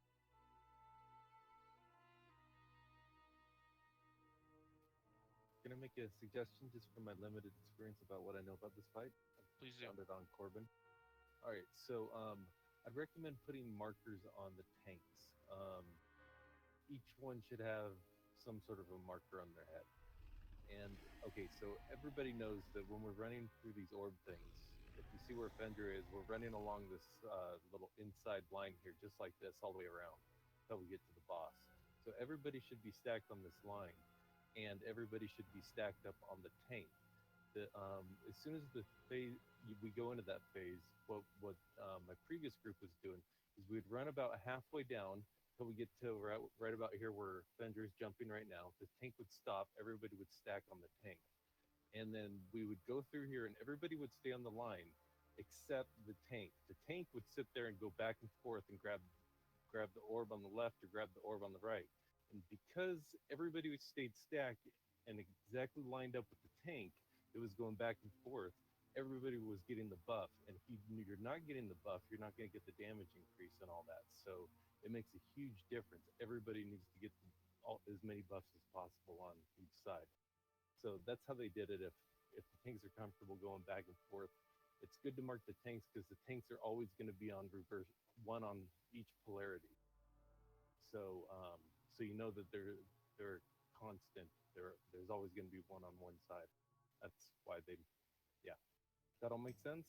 B: Can I make a suggestion just from my limited experience about what I know about this fight?
A: Please do.
B: Found it on Corbin. All right, so I'd recommend putting markers on the tanks. Each one should have some sort of a marker on their head. And okay, so everybody knows that when we're running through these orb things, if you see where Fender is, we're running along this little inside line here, just like this, all the way around until we get to the boss. So everybody should be stacked on this line, and everybody should be stacked up on the tank. As soon as we go into that phase, what my previous group was doing is we'd run about halfway down till we get to right about here where Fender's jumping right now. The tank would stop, everybody would stack on the tank. And then we would go through here and everybody would stay on the line except the tank. The tank would sit there and go back and forth and grab the orb on the left or grab the orb on the right. And because everybody stayed stacked and exactly lined up with the tank, it was going back and forth. everybody was getting the buff, and if you're not getting the buff, you're not going to get the damage increase and all that. So it makes a huge difference. Everybody needs to get as many buffs as possible on each side. So that's how they did it. If the tanks are comfortable going back and forth, it's good to mark the tanks because the tanks are always going to be on reverse, one on each polarity. So so you know that they're constant. There's always going to be one on one side. That's why they, yeah. That all make sense?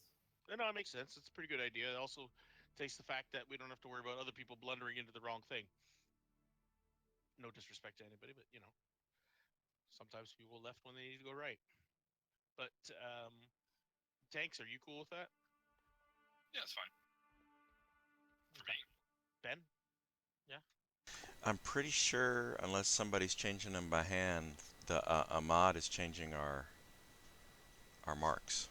A: No, it makes sense. It's a pretty good idea. It also takes the fact that we don't have to worry about other people blundering into the wrong thing. No disrespect to anybody, but sometimes people left when they need to go right. But tanks, are you cool with that?
E: Yeah, it's fine. For me.
A: Ben? Yeah.
J: I'm pretty sure, unless somebody's changing them by hand, the Ahmad is changing our marks.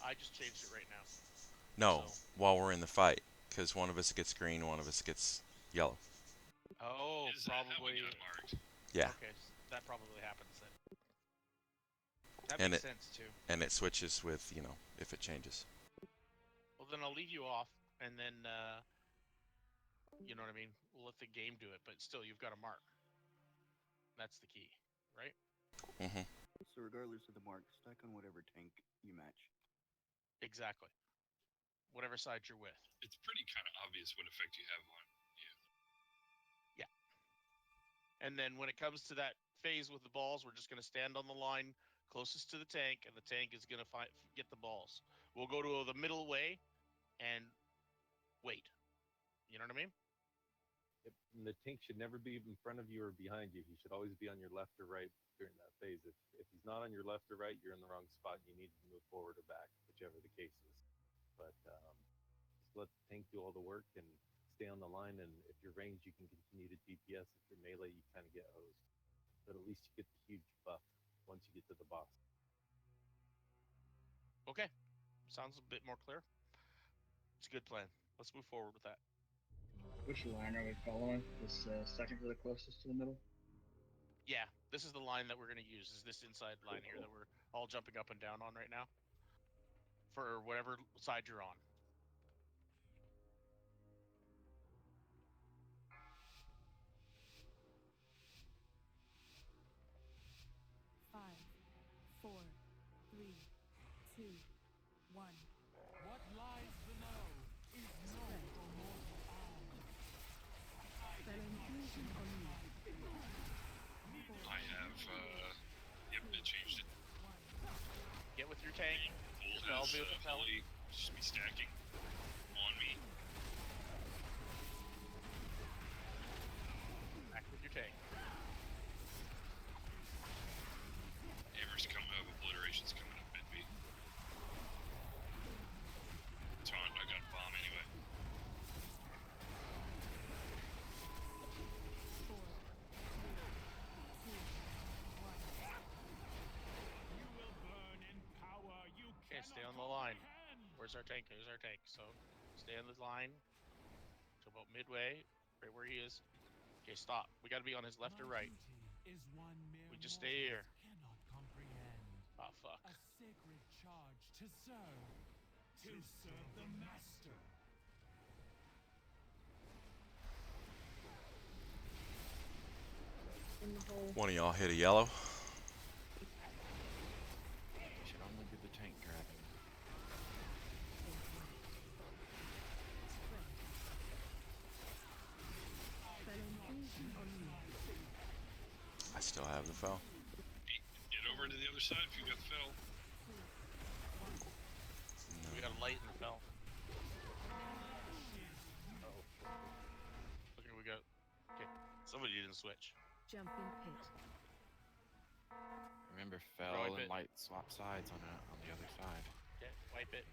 A: I just changed it right now.
J: No,
A: So.
J: while we're in the fight, because one of us gets green, one of us gets yellow.
A: Oh,
E: Is
A: probably.
E: that how we got marked?
J: Yeah.
A: Okay, so that probably happens then. That
J: And
A: makes sense too.
J: And it switches with, if it changes.
A: Well, then I'll leave you off, and then, you know what I mean? We'll let the game do it, but still, you've got a mark. That's the key, right?
J: Mm-hmm.
I: So regardless of the mark, stack on whatever tank you match.
A: Exactly. Whatever side you're with.
E: It's pretty kind of obvious what effect you have on you.
A: Yeah. And then when it comes to that phase with the balls, we're just going to stand on the line closest to the tank, and the tank is going to get the balls. We'll go to the middle way and wait. You know what I mean?
B: Yep. And the tank should never be in front of you or behind you. He should always be on your left or right during that phase. If he's not on your left or right, you're in the wrong spot. You need to move forward or back, whichever the case is. But just let the tank do all the work and stay on the line. And if you're ranged, you can continue to DPS. If you're melee, you kind of get hosed. But at least you get the huge buff once you get to the boss.
A: Okay. Sounds a bit more clear. It's a good plan. Let's move forward with that.
C: Which line are we following? This second to the closest to the middle?
A: Yeah, this is the line that we're going to use, is this inside line here that we're all jumping up and down on right now. For whatever side you're on.
M: Five, 4, 3, 2, 1.
F: What lies below is not for mortal eye.
L: Spell infusion on you.
E: I have, yep, it changed it.
A: Get with your tank.
E: Full has Holly just be stacking on me.
A: Back with your tank.
E: Hammer's coming up, obliteration's coming up mid B. It's fine, I got a bomb anyway.
M: 4, 3, 2, 1.
F: You will burn in power you
A: Okay,
F: cannot
A: stay on the line.
F: comprehend.
A: Where's our tank? There's our tank. So stay on the line to about midway, right where he is. Okay, stop. We got to be on his left or right.
F: Is one mere
A: We just stay here.
F: cannot comprehend.
A: Oh, fuck.
F: A sacred charge to serve the master.
H: In the hole.
J: One of y'all hit a yellow.
N: You should only do the tank grabbing.
L: Spell infusion on you.
J: I still have the foul.
E: Get over to the other side if you got the fill.
A: We got a light in the fell. Okay, we got. Okay, somebody didn't switch.
L: Jump in pit.
N: Remember, fell
A: Wipe
N: and
A: it.
N: light swap sides on the other side.
A: Okay, wipe it.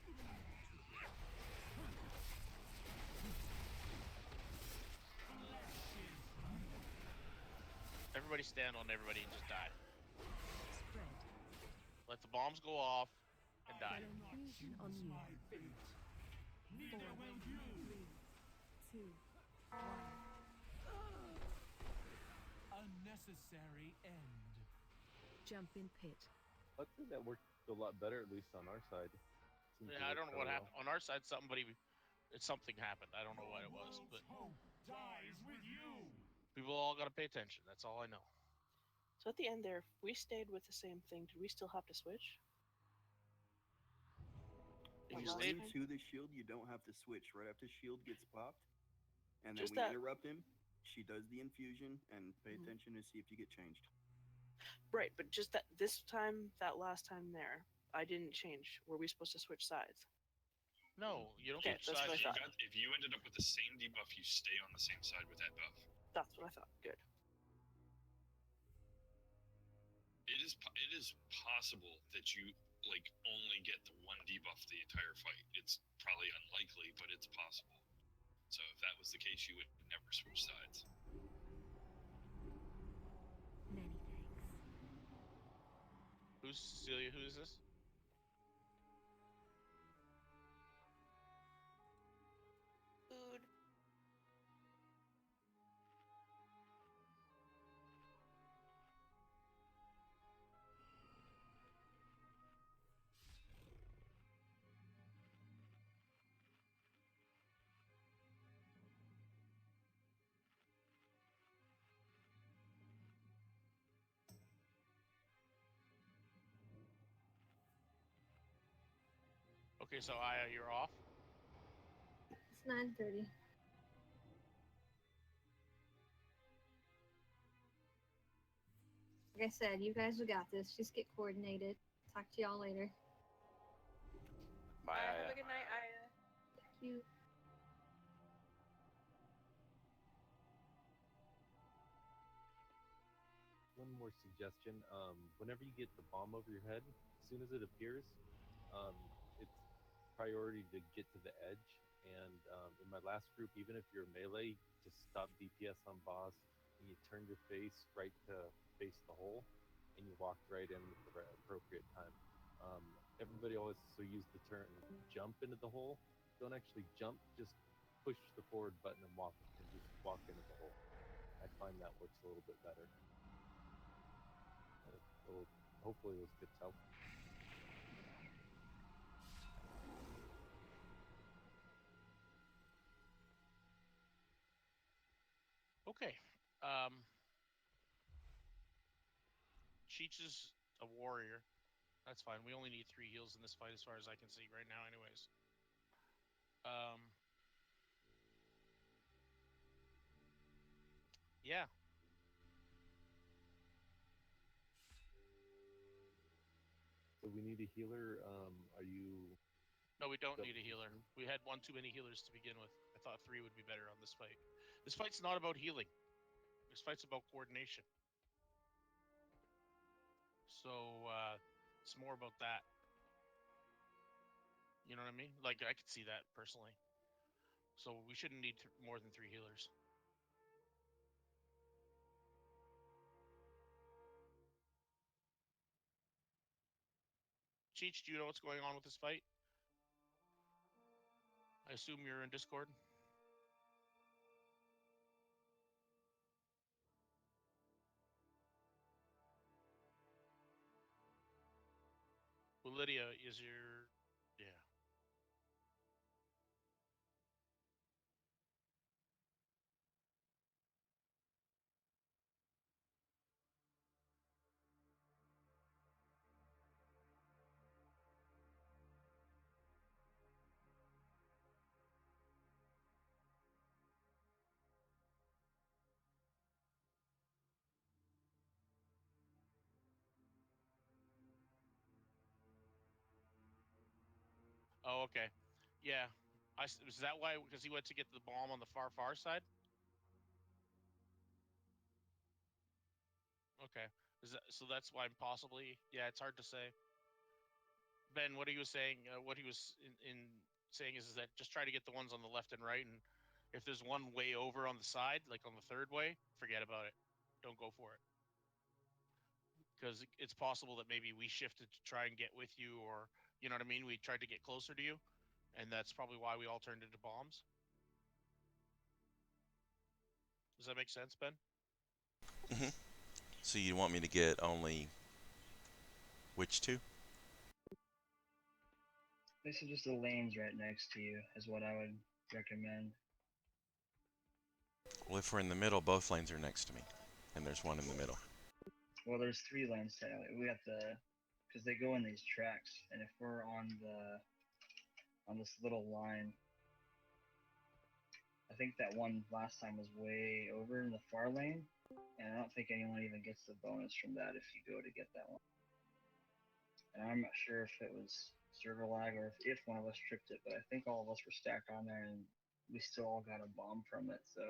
A: Everybody stand on everybody and just die.
L: Spread.
A: Let the bombs go off and die.
L: Spell infusion on you. 4, 3, 2, 1.
F: A necessary end.
L: Jump in pit.
B: I think that worked a lot better, at least on our side. Seems to
A: Yeah, I
B: work
A: don't know what
B: fairly well.
A: happened on our side. Something happened. I don't know what it was, but
F: dies with you.
A: people all got to pay attention. That's all I know.
P: So at the end there, if we stayed with the same thing, did we still have to switch?
I: If
A: If you
I: you're
A: stayed,
I: running to the shield, you don't have to switch. Right after shield gets popped, and then
P: Just
I: we
P: that-
I: interrupt him, she does the infusion, and pay
P: Mhm.
I: attention to see if you get changed.
P: Right, but just that this time, that last time there, I didn't change. Were we supposed to switch sides?
A: no, you don't
P: Okay,
A: switch
P: that's what I
A: sides.
P: thought.
E: If you ended up with the same debuff, you stay on the same side with that buff.
P: That's what I thought. Good.
E: It is possible that you like only get the one debuff the entire fight. It's probably unlikely, but it's possible. So if that was the case, you would never switch sides.
L: Many thanks.
A: Who's Cecilia? Who is this?
K: Food.
A: Okay, so Aya, you're off.
H: It's 9:30. Like I said, you guys have got this. Just get coordinated. Talk to y'all later.
D: Bye,
K: Alright, have
D: Aya.
K: a good night, Aya.
H: Thank you.
B: One more suggestion. Whenever you get the bomb over your head, as soon as it appears, it's priority to get to the edge. And in my last group, even if you're melee, just stop DPS on boss, and you turn your face right to face the hole, and you walk right in at the appropriate time. Everybody always use the turn jump into the hole. Don't actually jump, just push the forward button and just walk into the hole. I find that works a little bit better. So hopefully this gets help.
A: Okay. Cheech is a warrior. That's fine. We only need 3 heals in this fight, as far as I can see right now, anyways. Yeah.
B: So we need a healer. Are you?
A: No, we don't need a healer. We had one too many healers to begin with. I thought 3 would be better on this fight. This fight's not about healing. This fight's about coordination. So it's more about that. You know what I mean? Like, I could see that personally. So we shouldn't need more than 3 healers. Cheech, do you know what's going on with this fight? I assume you're in Discord. Well, Lydia is your... Yeah. Oh, okay. Yeah. Was that why? Because he went to get the bomb on the far side? Okay. So that's why possibly... Yeah, it's hard to say. Ben, what he was saying, what he was in saying is that just try to get the ones on the left and right, and if there's one way over on the side, like on the third way, forget about it. Don't go for it. Because it's possible that maybe we shifted to try and get with you, or, you know what I mean? We tried to get closer to you, and that's probably why we all turned into bombs. Does that make sense, Ben?
J: Mm-hmm. So you want me to get only which 2?
C: Basically, just the lanes right next to you is what I would recommend.
J: Well, if we're in the middle, both lanes are next to me, and there's one in the middle.
C: Well, there's 3 lanes technically. We got because they go in these tracks, and if we're on this little line, I think that one last time was way over in the far lane, and I don't think anyone even gets the bonus from that if you go to get that one. And I'm not sure if it was server lag or if one of us tripped it, but I think all of us were stacked on there, and we still all got a bomb from it, so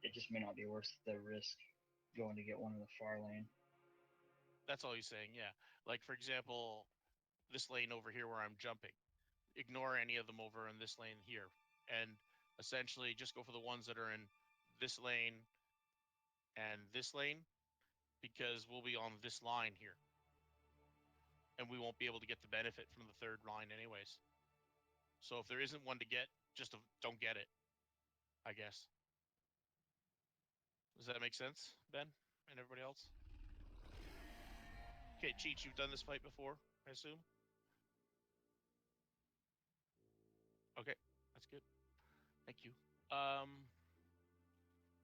C: it just may not be worth the risk going to get one in the far lane.
A: That's all he's saying, yeah. Like, for example, this lane over here where I'm jumping. Ignore any of them over in this lane here. And essentially just go for the ones that are in this lane and this lane, because we'll be on this line here. And we won't be able to get the benefit from the third line anyways. So if there isn't one to get, just don't get it, I guess. Does that make sense, Ben and everybody else? Okay, Cheech, you've done this fight before, I assume? Okay, that's good. Thank you. All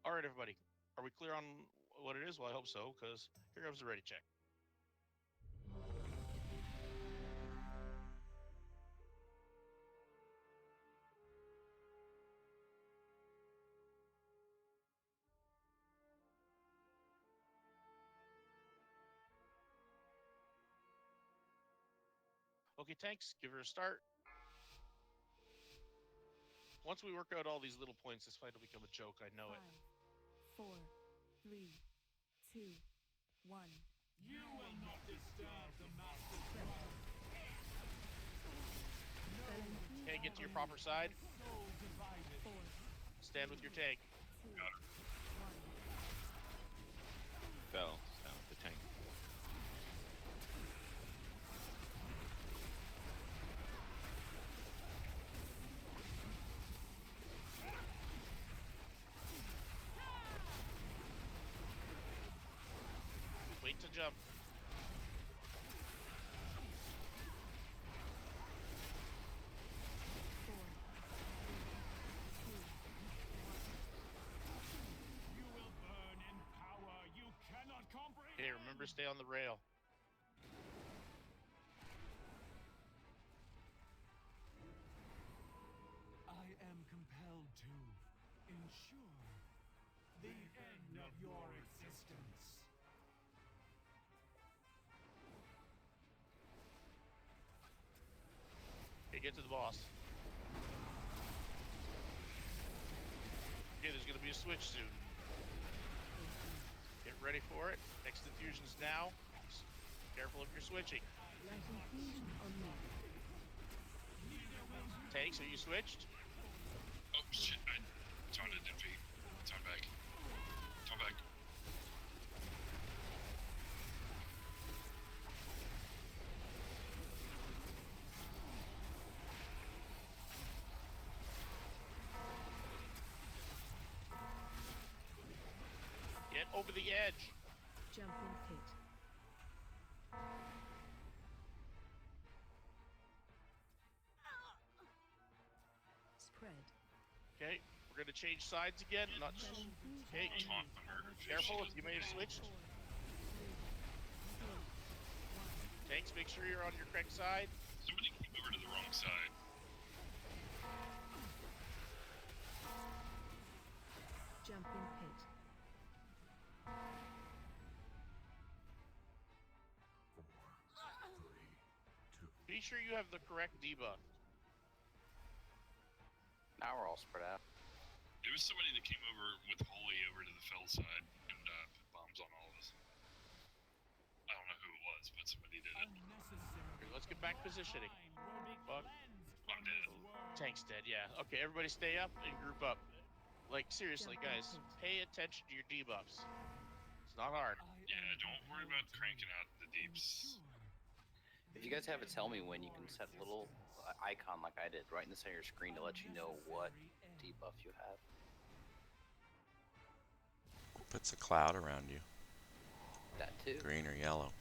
A: right, everybody. Are we clear on what it is? Well, I hope so, because here comes the ready check. Okay, tanks, give her a start. Once we work out all these little points, this fight will become a joke. I know it.
L: 5, 4, 3, 2, 1.
F: You will not disturb the master's
A: Okay, get to your proper side. Stand with your tank.
N: Fell down with the tank.
A: Wait to jump.
F: You will burn in power you cannot comprehend.
A: Okay, remember, stay on the rail.
F: I am compelled to ensure the end of your existence.
A: Okay, get to the boss. Okay, there's going to be a switch soon. Get ready for it. Next infusion's now. Careful if you're switching. Tanks, are you switched?
E: Oh shit! It's on a defeat. It's on back. It's on back.
A: Get over the edge.
L: Jump in pit. Spread.
A: Okay, we're going to change sides again. Not. Okay, careful if you may have switched. Tanks, make sure you're on your correct side.
E: Somebody came over to the wrong side.
L: Jump in pit.
A: Be sure you have the correct debuff.
D: Now we're all spread out.
E: It was somebody that came over with Holy over to the fell side and put bombs on all of us. I don't know who it was, but somebody did it.
A: Okay, let's get back positioning. Fuck.
E: I'm dead.
A: Tank's dead, yeah. Okay, everybody stay up and group up. Like, seriously, guys, pay attention to your debuffs. It's not hard.
E: Yeah, don't worry about cranking out the deeps.
D: If you guys have it, tell me when you can set a little icon like I did right in the center of your screen to let you know what debuff you have.
J: Puts a cloud around you.
D: That too.
J: Green or yellow.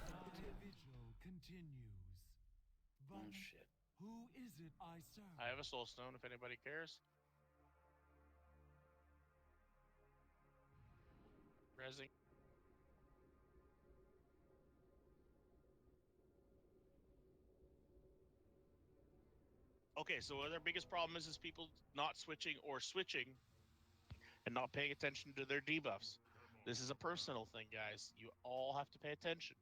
F: The vigil continues.
D: Oh shit.
F: Who is it I serve?
A: I have a soul stone if anybody cares. Resing. Okay, so their biggest problem is people not switching or switching and not paying attention to their debuffs. This is a personal thing, guys. You all have to pay attention.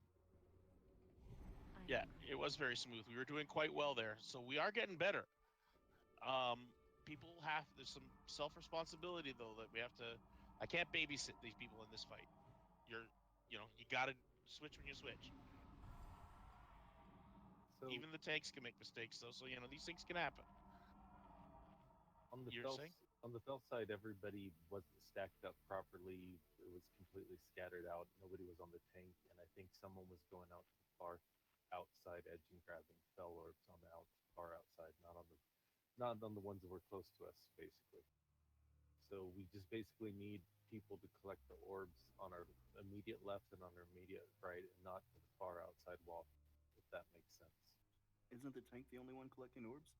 A: Yeah, it was very smooth. We were doing quite well there, so we are getting better. People have, there's some self-responsibility though that we have to. I can't babysit these people in this fight. You gotta switch when you switch.
B: So
A: even the tanks can make mistakes though, so these things can happen.
B: on the
A: You're
B: fell
A: saying?
B: on the fell side, everybody wasn't stacked up properly. It was completely scattered out. Nobody was on the tank, and I think someone was going out to the far outside edge and grabbing fell orbs on the far outside, not on the ones that were close to us, basically. So we just basically need people to collect the orbs on our immediate left and on our immediate right, and not to the far outside wall, if that makes sense.
I: Isn't the tank the only one collecting orbs?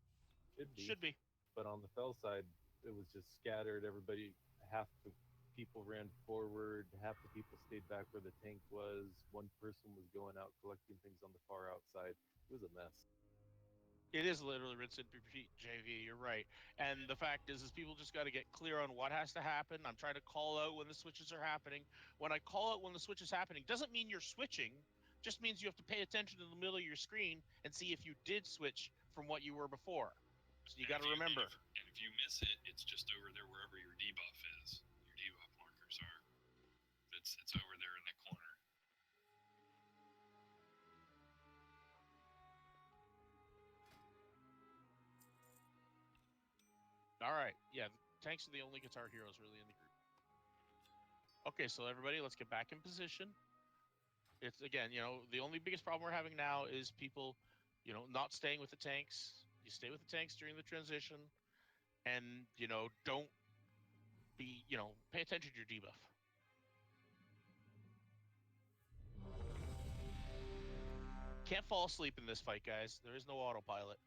A: Should be.
B: But on the fell side, it was just scattered. Everybody, half the people ran forward, half the people stayed back where the tank was. One person was going out collecting things on the far outside. It was a mess.
A: It is literally rinse and repeat, JV. You're right. And the fact is people just got to get clear on what has to happen. I'm trying to call out when the switches are happening. When I call out when the switch is happening, doesn't mean you're switching. Just means you have to pay attention to the middle of your screen and see if you did switch from what you were before. So you got to remember.
E: And if you miss it, it's just over there wherever your debuff is. Your debuff markers are. It's over there in that corner.
A: All right. Yeah, tanks are the only guitar heroes really in the group. Okay, so everybody, let's get back in position. It's again, the only biggest problem we're having now is people, not staying with the tanks. You stay with the tanks during the transition, and don't be, pay attention to your debuff. Can't fall asleep in this fight, guys. There is no autopilot.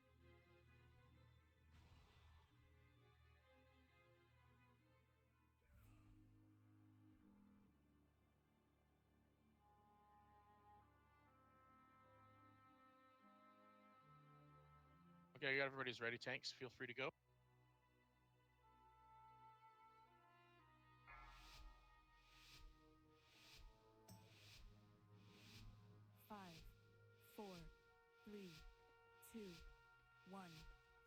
A: Okay, I got everybody's ready. Tanks, feel free to go.
L: Five, 4, 3, 2, 1.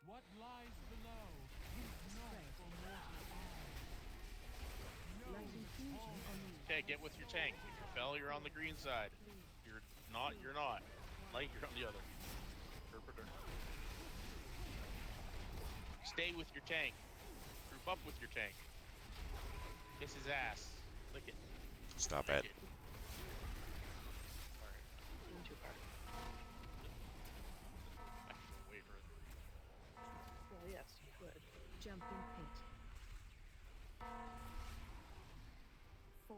F: What lies below is not for mortal eyes.
L: Light infusion on you.
A: Okay, get with your tank. If you fell, you're on the green side. If you're not, you're not. Light, you're on the other. Stay with your tank. Group up with your tank. Kiss his ass. Lick it.
J: Stop
A: Lick
J: it.
P: Not too far.
A: Way further.
P: Well, yes, you could.
L: Jump in pit. 4,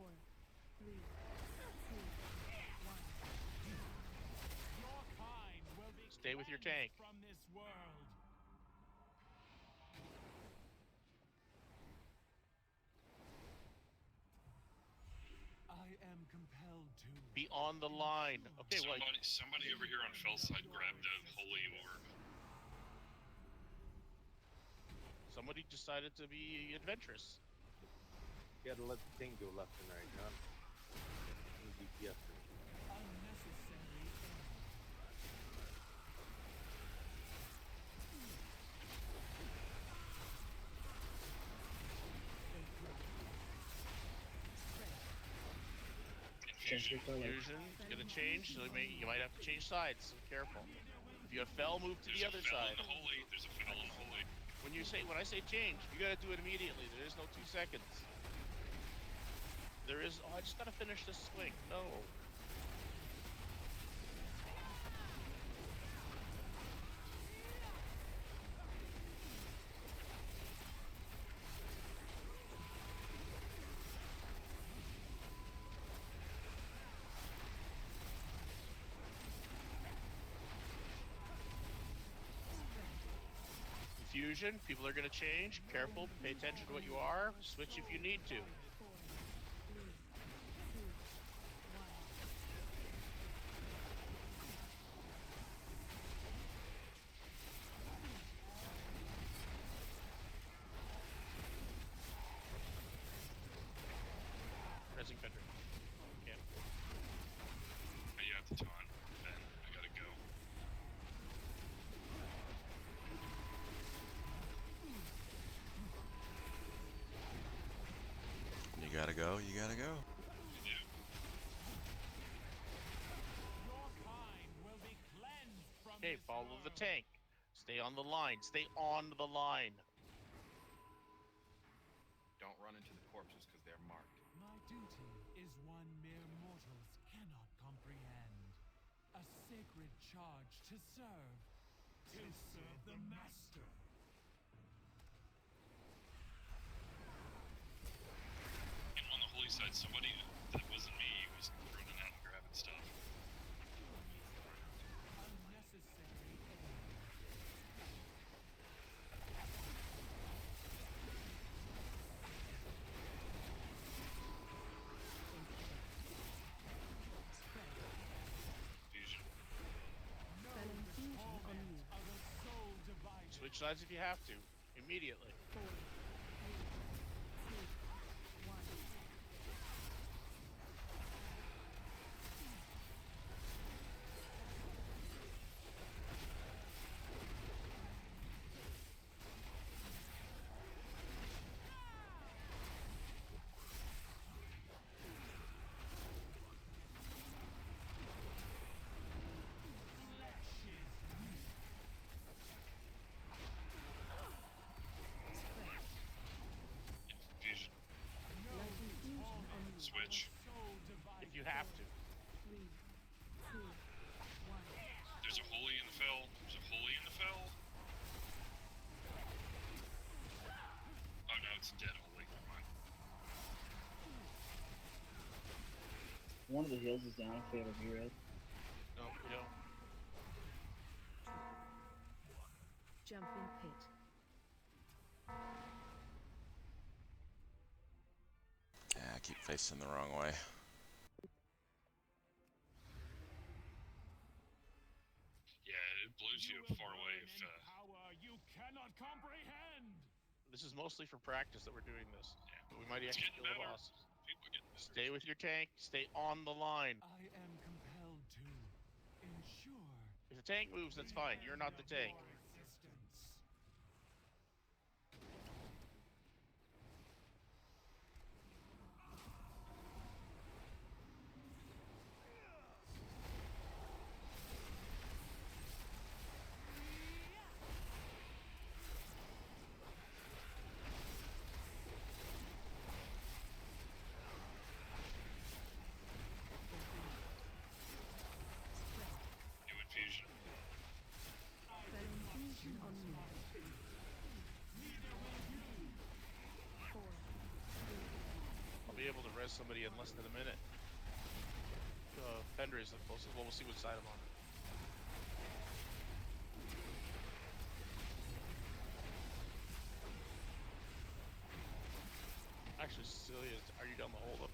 L: 3, 2, 1.
F: Your kind will be
A: Stay with your tank.
F: from this world. I am compelled to
A: Be on the line. Okay, well,
E: Somebody over here on Fellside grabbed a holy orb.
A: somebody decided to be adventurous.
B: You gotta let the thing go left and right, John. DPS.
F: unnecessary
A: Fusion gonna change, so you might have to change sides. So careful. If you have fell, move to the other side.
E: There's a fell in the holy.
A: When I say change, you gotta do it immediately. There is no 2 seconds. There is. Oh, I just gotta finish this swing. No. confusion. People are going to change. Careful. Pay attention to what you are. Switch if you need to.
L: 4, 3, 2, 1.
A: Pressing Fender. Okay.
E: You have the taunt. Ben, I gotta go.
J: You gotta go. You gotta go.
A: Okay, follow the tank. Stay on the line. Stay on the line.
N: Don't run into the corpses because they're marked.
F: My duty is one mere mortals cannot comprehend. A sacred charge to serve. To serve the master.
E: On the holy side, somebody that wasn't me was running out and grabbing stuff.
F: Unnecessary aid.
E: Fusion.
L: Spell infusion on you.
F: Of a soul divided.
A: Switch sides if you have to. Immediately.
L: 4, 3, 2, 1.
E: Fusion.
L: Light infusion on you.
E: Switch.
A: If you have to.
L: 3, 2, 1.
E: There's a holy in the fell. There's a holy in the fell. Oh no, it's dead holy. Never mind.
C: One of the heals is down if we have a B-red.
A: No, we don't.
L: Jump in pit.
J: Yeah, I keep facing the wrong way.
E: Yeah, it blows you far away if.
F: Power you cannot comprehend.
A: This is mostly for practice that we're doing this. But we might
E: It's
A: actually
E: getting
A: kill the
E: better.
A: boss.
E: People are getting better.
A: Stay with your tank. Stay on the line.
F: I am compelled to ensure.
A: If the tank moves, that's fine. You're not the tank.
F: Existence.
E: New infusion.
L: Spell infusion on you. 4, 3,
A: I'll be able to res somebody in less than a minute. Fender is the closest. Well, we'll see which side I'm on. Actually, Cecilia, are you down the hold up?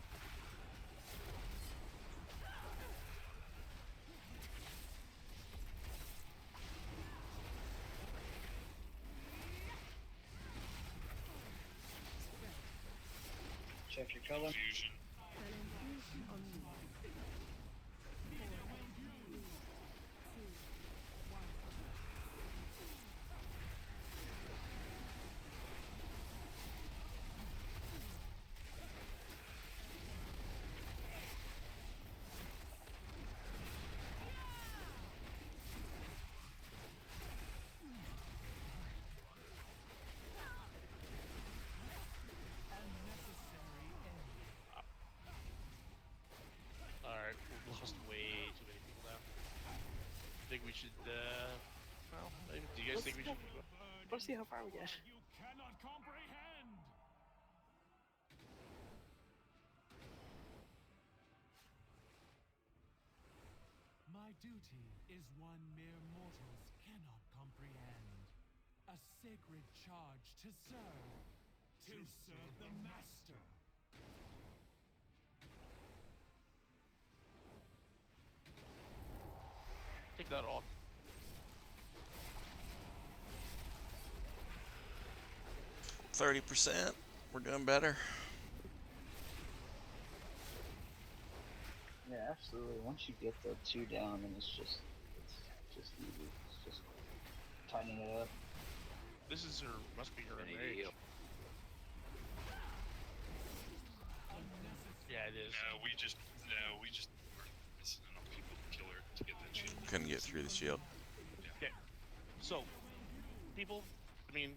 C: Check your color.
E: Fusion.
L: spell infusion on you. 4, 3, 2, 1.
A: Alright, we've lost way too many people now. I think we should, well, maybe, do you guys think we should?
P: Let's see how far we get.
F: You cannot comprehend. My duty is one mere mortals cannot comprehend. A sacred charge to serve. To serve the master.
A: Take that off.
J: %. We're doing better.
C: Yeah, absolutely. Once you get the 2 down, then it's just easy. It's just tightening it up.
A: This is her. Must be her
D: Infinity
A: mage. Yeah, it is.
E: No, we just were missing enough people to kill her to get that shield.
J: Couldn't get through the shield.
A: Okay. So, people, I mean,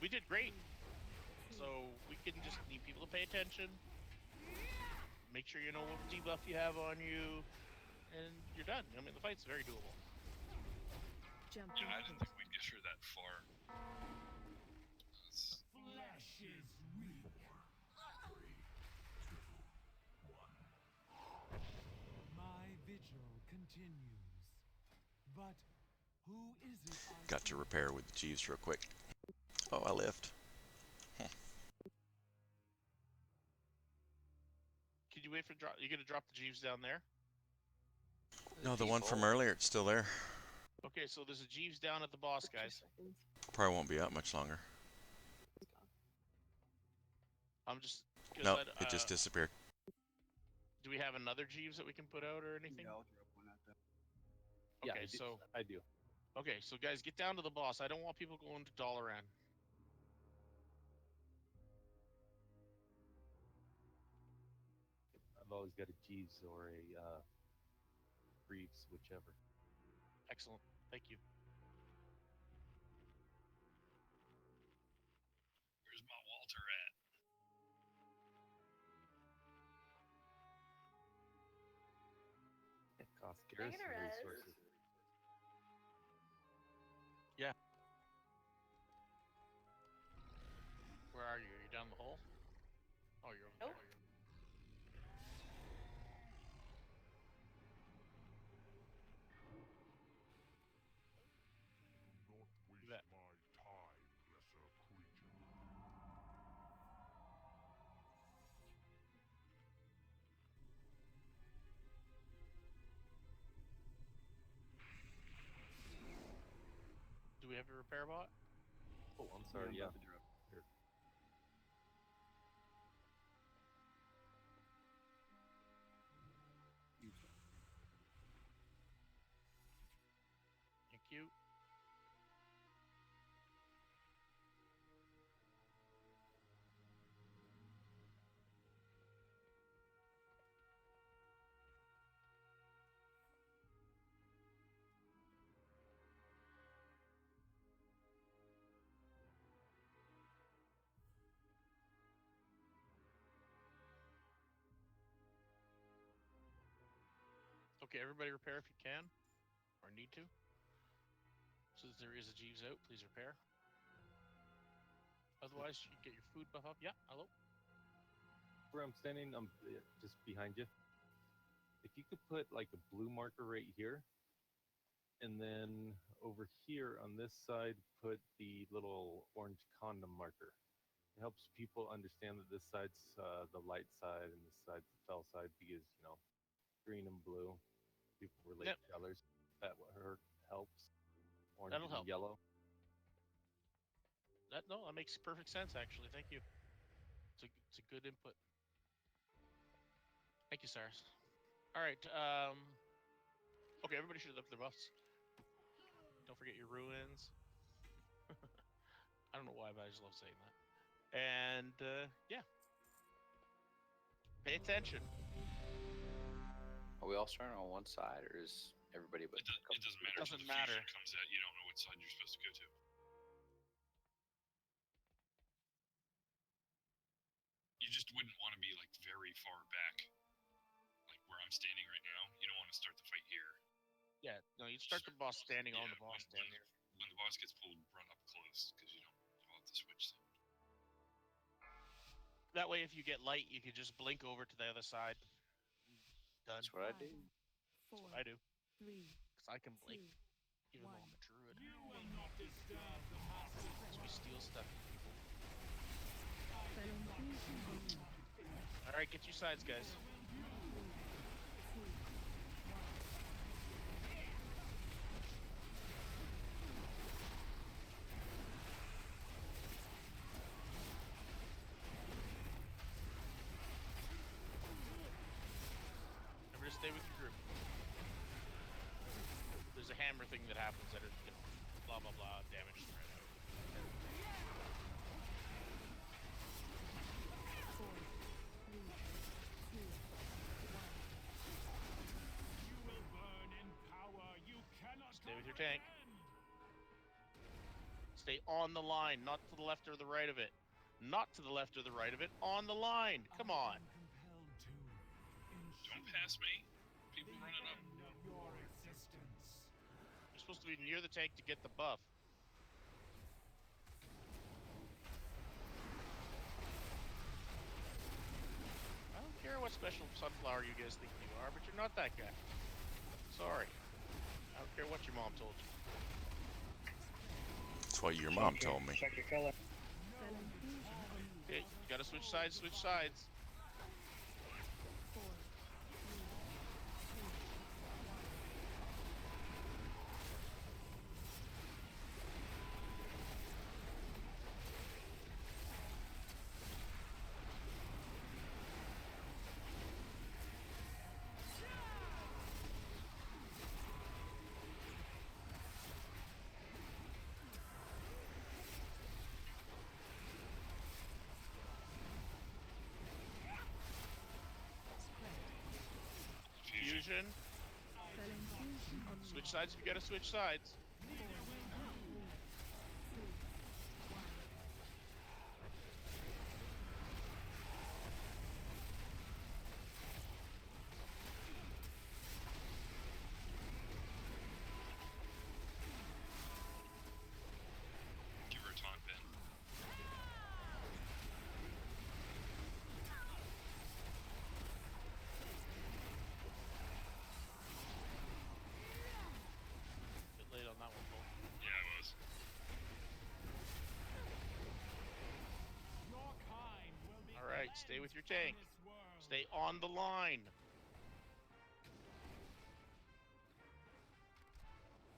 A: we did great. So we can just need people to pay attention. Make sure you know what debuff you have on you, and you're done. I mean, the fight's very doable.
E: Yeah, I didn't think we'd get her that far.
F: Flesh is weak. 3, 2, 1. My vigil continues. But who is it?
J: Got to repair with the Jeeves real quick. Oh, I lived.
A: Can you wait for drop? You gonna drop the Jeeves down there?
J: No, the one from earlier, it's still there.
A: Okay, so there's a Jeeves down at the boss, guys.
J: Probably won't be up much longer.
A: I'm just.
J: Nope, it just disappeared.
A: Do we have another Jeeves that we can put out or anything?
I: Yeah, I'll drop one out there.
A: Okay,
B: Yeah,
A: so
B: I do.
A: okay, so guys, get down to the boss. I don't want people going to Dalaran.
B: I've always got a Jeeves or a Reeves, whichever.
A: Excellent. Thank you.
E: Where's my Walter at?
B: It costs garrison resources.
A: Yeah. Where are you? Are you down the hole? Oh, you're over there.
F: Not waste
A: bet.
F: my time, lesser creature.
A: Do we have a repair bot?
B: Oh, I'm sorry.
I: Yeah,
B: Yeah.
I: I'm about to drop.
B: Here.
A: Thank you. Okay, everybody repair if you can, or need to. Since there is a Jeeves out, please repair. Otherwise, you can get your food buff up. Yeah, hello?
B: Where I'm standing, I'm just behind you. If you could put like a blue marker right here, and then over here on this side, put the little orange condom marker. It helps people understand that this side's the light side and this side's the fell side because, you know, green and blue, people relate colors. That helps. Orange
A: That'll
B: and
A: help.
B: yellow.
A: That makes perfect sense actually. Thank you. It's a good input. Thank you, Sargeras. All right. Okay, everybody should lift their buffs. Don't forget your ruins. I don't know why, but I just love saying that. And yeah, pay attention.
D: Are we all starting on one side, or is everybody but?
E: It doesn't matter.
A: Doesn't
E: Until the
A: matter.
E: fusion comes out, you don't know what side you're supposed to go to. You just wouldn't want to be like very far back, like where I'm standing right now. You don't want to start the fight here.
A: Yeah, no, you start the boss standing on the boss
E: when,
A: down here.
E: when the boss gets pulled, run up close because you don't have to switch.
A: That way, if you get light, you can just blink over to the other side. Done.
D: That's what I do.
A: That's what I do.
L: 3,
A: Because I can blink,
L: 2,
A: even though
L: 1.
A: I'm a druid.
F: You will not
A: As we steal stuff from people.
L: Spell infusion on me.
A: All right, get your sides, guys. Remember to stay with your group. There's a hammer thing that happens that are, you know, blah blah blah, damage spread out.
L: 4, 3, 2, 1.
F: You will burn in power. You cannot
A: Stay with your tank. Stay on the line, not to the left or the right of it. Not to the left or the right of it, on the line. Come on.
E: Don't pass me. People running up.
F: Your existence.
A: You're supposed to be near the tank to get the buff. I don't care what special sunflower you guys think you are, but you're not that guy. Sorry. I don't care what your mom told you.
J: That's what your mom told me.
C: Check your color.
L: Spell infusion on me.
A: Okay, you gotta switch sides, switch sides.
L: 4, 3, 2, 1.
A: Fusion.
L: Spell infusion on me.
A: Switch sides if you gotta switch sides.
L: 4, 3, 2, 1.
E: Give her a taunt, Ben.
A: Bit late on that one, Cole.
E: Yeah, it was.
F: Your kind will be
A: Alright, stay with your tank.
F: cleansed from this world.
A: Stay on the line.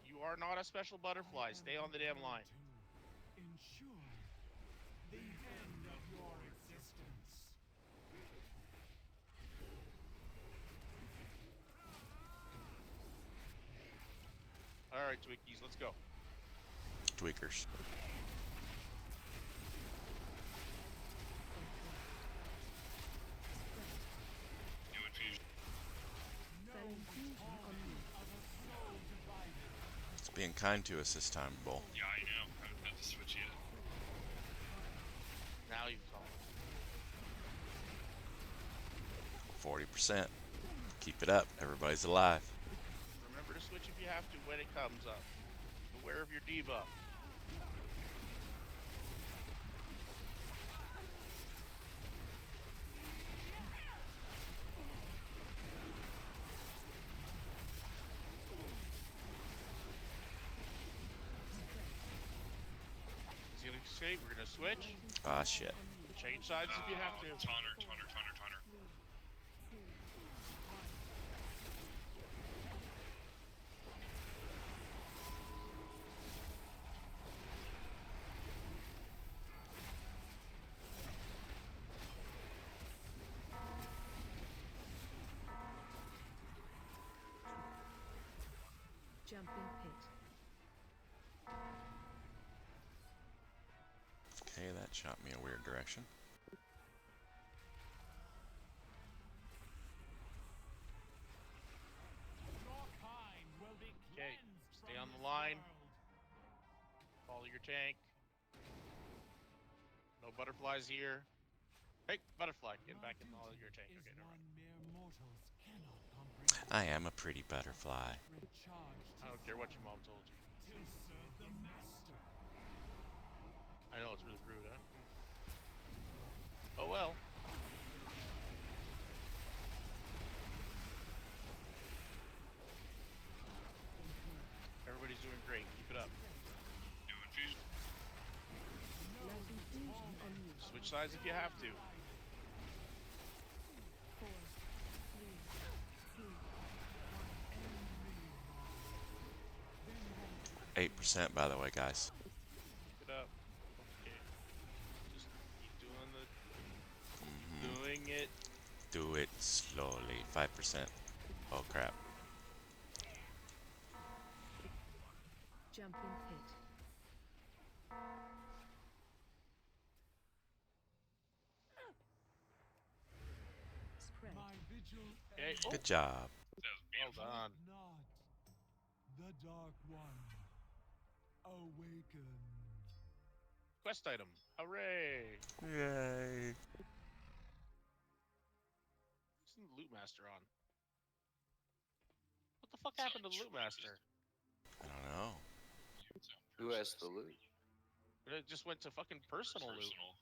A: You are not a special butterfly. Stay on the damn line.
F: To ensure the end of your existence.
A: Alright, Twinkies, let's go.
J: Tweakers.
E: New infusion.
L: Spell infusion on me.
J: It's being kind to us this time, Bull.
E: Yeah, I know. I haven't had to switch yet.
A: Now you call.
J: 40%. Keep it up. Everybody's alive.
A: Remember to switch if you have to when it comes up. Beware of your debuff. He's gonna escape. We're gonna switch.
J: Ah, shit.
A: Change sides if you have to.
E: Taunter, taunter, taunter, taunter.
L: 2, 1. Jumping pit.
J: Okay, that shot me a weird direction.
F: Your kind will be
A: Okay,
F: cleansed
A: stay
F: from
A: on the
F: this
A: line.
F: world.
A: Follow your tank. No butterflies here. Hey, butterfly, get back in all your tank. Okay, never mind.
F: Mere mortals cannot comprehend.
J: I am a pretty butterfly.
F: Recharged
A: I don't care what your mom told you.
F: to serve the master.
A: I know it's really rude, huh? Oh well. Everybody's doing great. Keep it up.
E: New
A: Switch sides if you have to.
L: 4, 3, 2,
J: 8% by the way, guys.
A: Keep it up. Okay. Just keep doing it.
J: Do it slowly. 5%. Oh crap.
L: Jump in pit. Spread.
F: My vigil
A: Okay.
F: ends.
J: Good job.
A: Well done.
F: Not the Dark One. Awaken.
A: Quest item. Hooray!
J: Yay.
A: Isn't the Loot Master on? What the fuck happened to the Loot Master?
J: I don't know.
D: Who has the loot?
A: It just went to fucking personal loot.
E: Personal.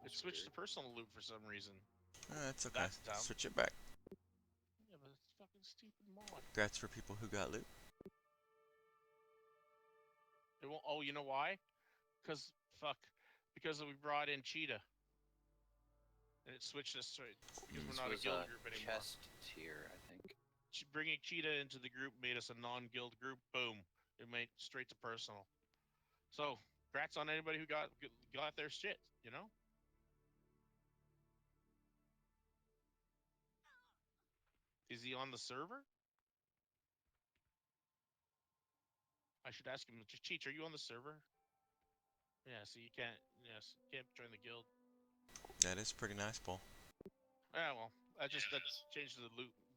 A: It switched to personal loot for some reason.
J: That's okay.
A: That's dumb.
J: Switch it back.
A: Yeah, but it's fucking stupid mod.
J: That's for people who got loot.
A: It won't. Oh, you know why? Because we brought in Cheetah, and it switched us straight because we're
D: This
A: not a
D: was
A: guild group anymore.
D: chest tier, I think.
A: Bringing Cheetah into the group made us a non-guild group. Boom! It made straight to personal. So, congrats on anybody who got their shit. You know. Is he on the server? I should ask him. Cheech, are you on the server? Yeah, so you can't. Yes, can't join the guild.
J: That is pretty nice, Paul.
A: Yeah, well, that changed to the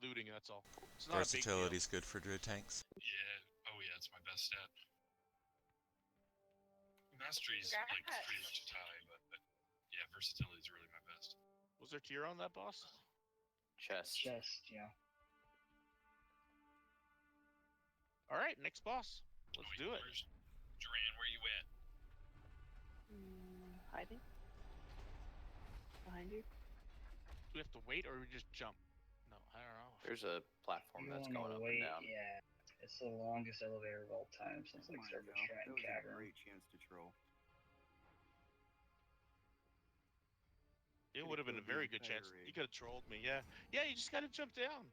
A: looting. That's all. It's not a big deal.
J: Versatility's good for druid tanks.
E: Yeah. Oh yeah, it's my best stat. Mastery's like pretty much a tie, but yeah, versatility's really my best.
A: Was there tier on that boss?
D: Chest.
C: Chest, yeah.
A: All right, next boss. Let's do it.
E: Duran, where you at?
P: Hiding. Behind you.
A: Do we have to wait or we just jump? No, I don't know.
D: There's a platform
C: You
D: that's
C: wanna
D: going up
C: wait,
D: and down.
C: yeah. It's the longest elevator of all time since like
I: Come on,
C: Surface
I: Joe.
C: Giant
I: That was a
C: Cavern.
I: great chance to troll.
A: It would have been a very good chance. You could have trolled me. Yeah, yeah. You just gotta jump down.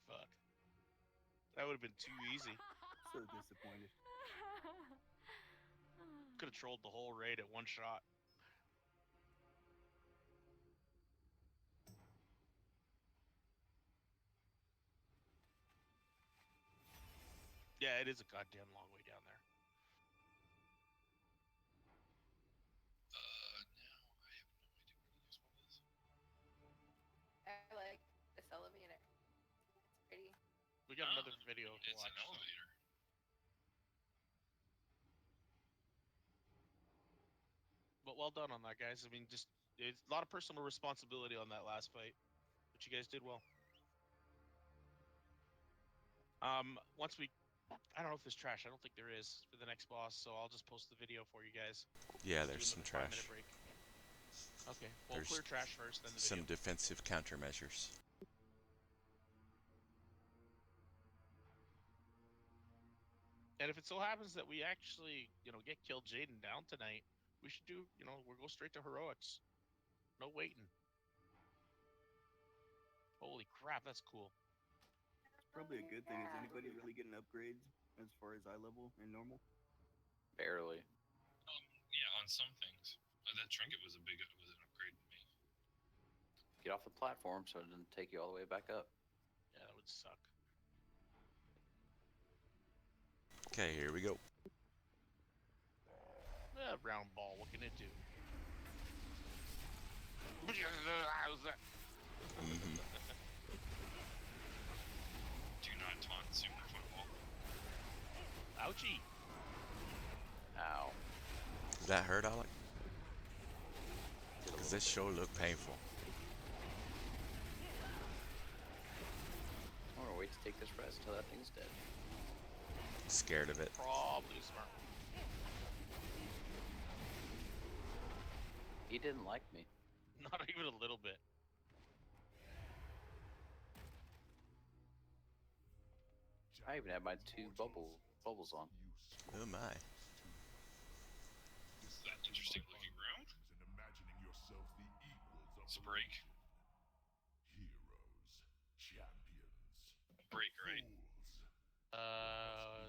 A: Fuck. That would have been too easy.
I: So disappointed.
A: Could have trolled the whole raid at one shot. Yeah, it is a goddamn long way down there.
K: I like this elevator. It's pretty.
A: We got another video to
E: It's
A: watch.
E: an elevator.
A: But well done on that, guys. I mean, just it's a lot of personal responsibility on that last fight, but you guys did well. Once we, I don't know if there's trash. I don't think there is for the next boss, so I'll just post the video for you guys.
J: Yeah,
A: Let's
J: there's
A: do
J: some
A: another
J: trash.
A: 5-minute break. Okay, well,
J: There's
A: clear trash first, then the
J: some
A: video.
J: defensive countermeasures.
A: And if it so happens that we actually, get Kill Jaden down tonight, we should do, we'll go straight to heroics. No waiting. Holy crap, that's cool.
I: Probably a good thing. Is anybody really getting upgrades as far as eye level and normal?
D: Barely.
E: Yeah, on some things. That trinket was an upgrade to me.
D: Get off the platform so it doesn't take you all the way back up.
A: Yeah, that would suck.
J: Okay, here we go.
A: Round ball, what can it do? How's that?
E: Do not taunt super football.
A: Ouchie.
D: Ow.
J: Does that hurt, Alec? Because this sure looked painful.
D: I'm gonna wait to take this res until that thing's dead.
J: Scared of it.
A: Probably smart.
D: He didn't like me.
A: Not even a little bit.
D: I even had my two bubbles on.
J: Oh my.
E: Is that interesting looking room? It's a break.
F: Heroes, champions,
E: Break, right?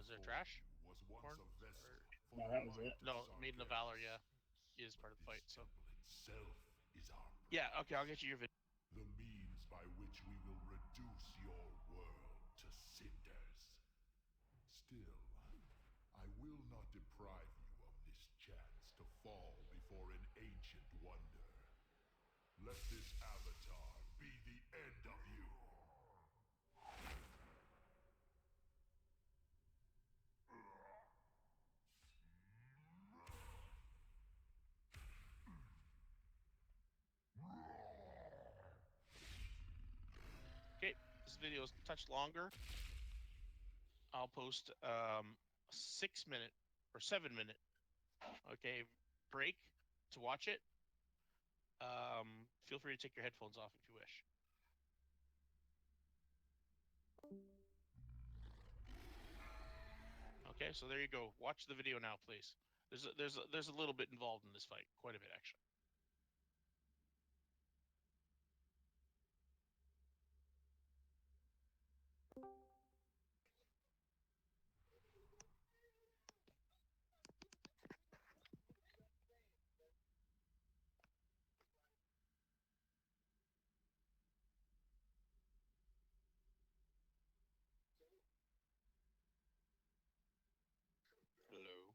A: Is there trash?
F: was once
A: Corn?
F: a vessel for
C: No,
F: the
C: that was
F: might
C: it.
F: of
A: No, Maiden of Valor, yeah.
F: Sargeras.
A: He is part of the fight, so.
F: Itself is our
A: Yeah, okay, I'll get you your video.
F: the means by which we will reduce your world to cinders. Still, I will not deprive you of this chance to fall before an ancient wonder. Let this avatar be the end of you.
A: Okay, this video is a touch longer. I'll post 6-minute or 7-minute, okay, break to watch it. Feel free to take your headphones off if you wish. Okay, so there you go. Watch the video now, please. There's a little bit involved in this fight, quite a bit actually.
G: Hello.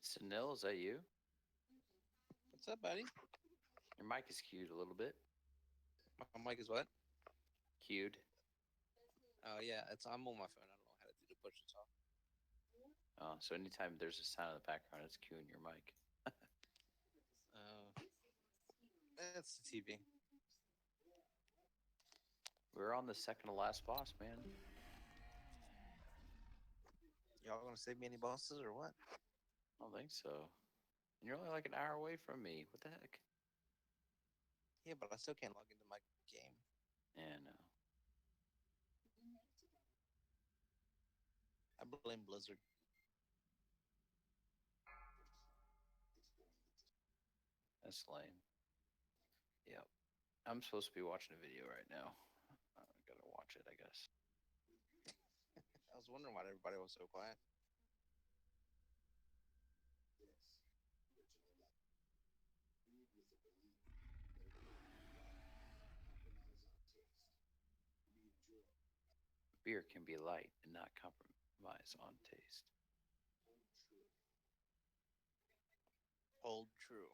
D: Sunil, is that you?
Q: What's up, buddy?
D: Your mic is cued a little bit.
Q: My mic is what?
D: Cued.
Q: Oh yeah, I'm on my phone. I don't know how to do the push and talk.
D: Oh, so anytime there's a sound in the background, it's cueing your mic.
Q: That's the TV.
D: We're on the second to last boss, man.
Q: Y'all gonna save me any bosses or what?
D: I don't think so. And you're only like an hour away from me. What the heck?
Q: Yeah, but I still can't log into my game.
D: Yeah, no.
Q: I blame Blizzard.
D: That's lame. Yep. I'm supposed to be watching a video right now. I gotta watch it, I guess.
Q: I was wondering why everybody was so quiet.
D: Beer can be light and not compromise on taste.
Q: Old true.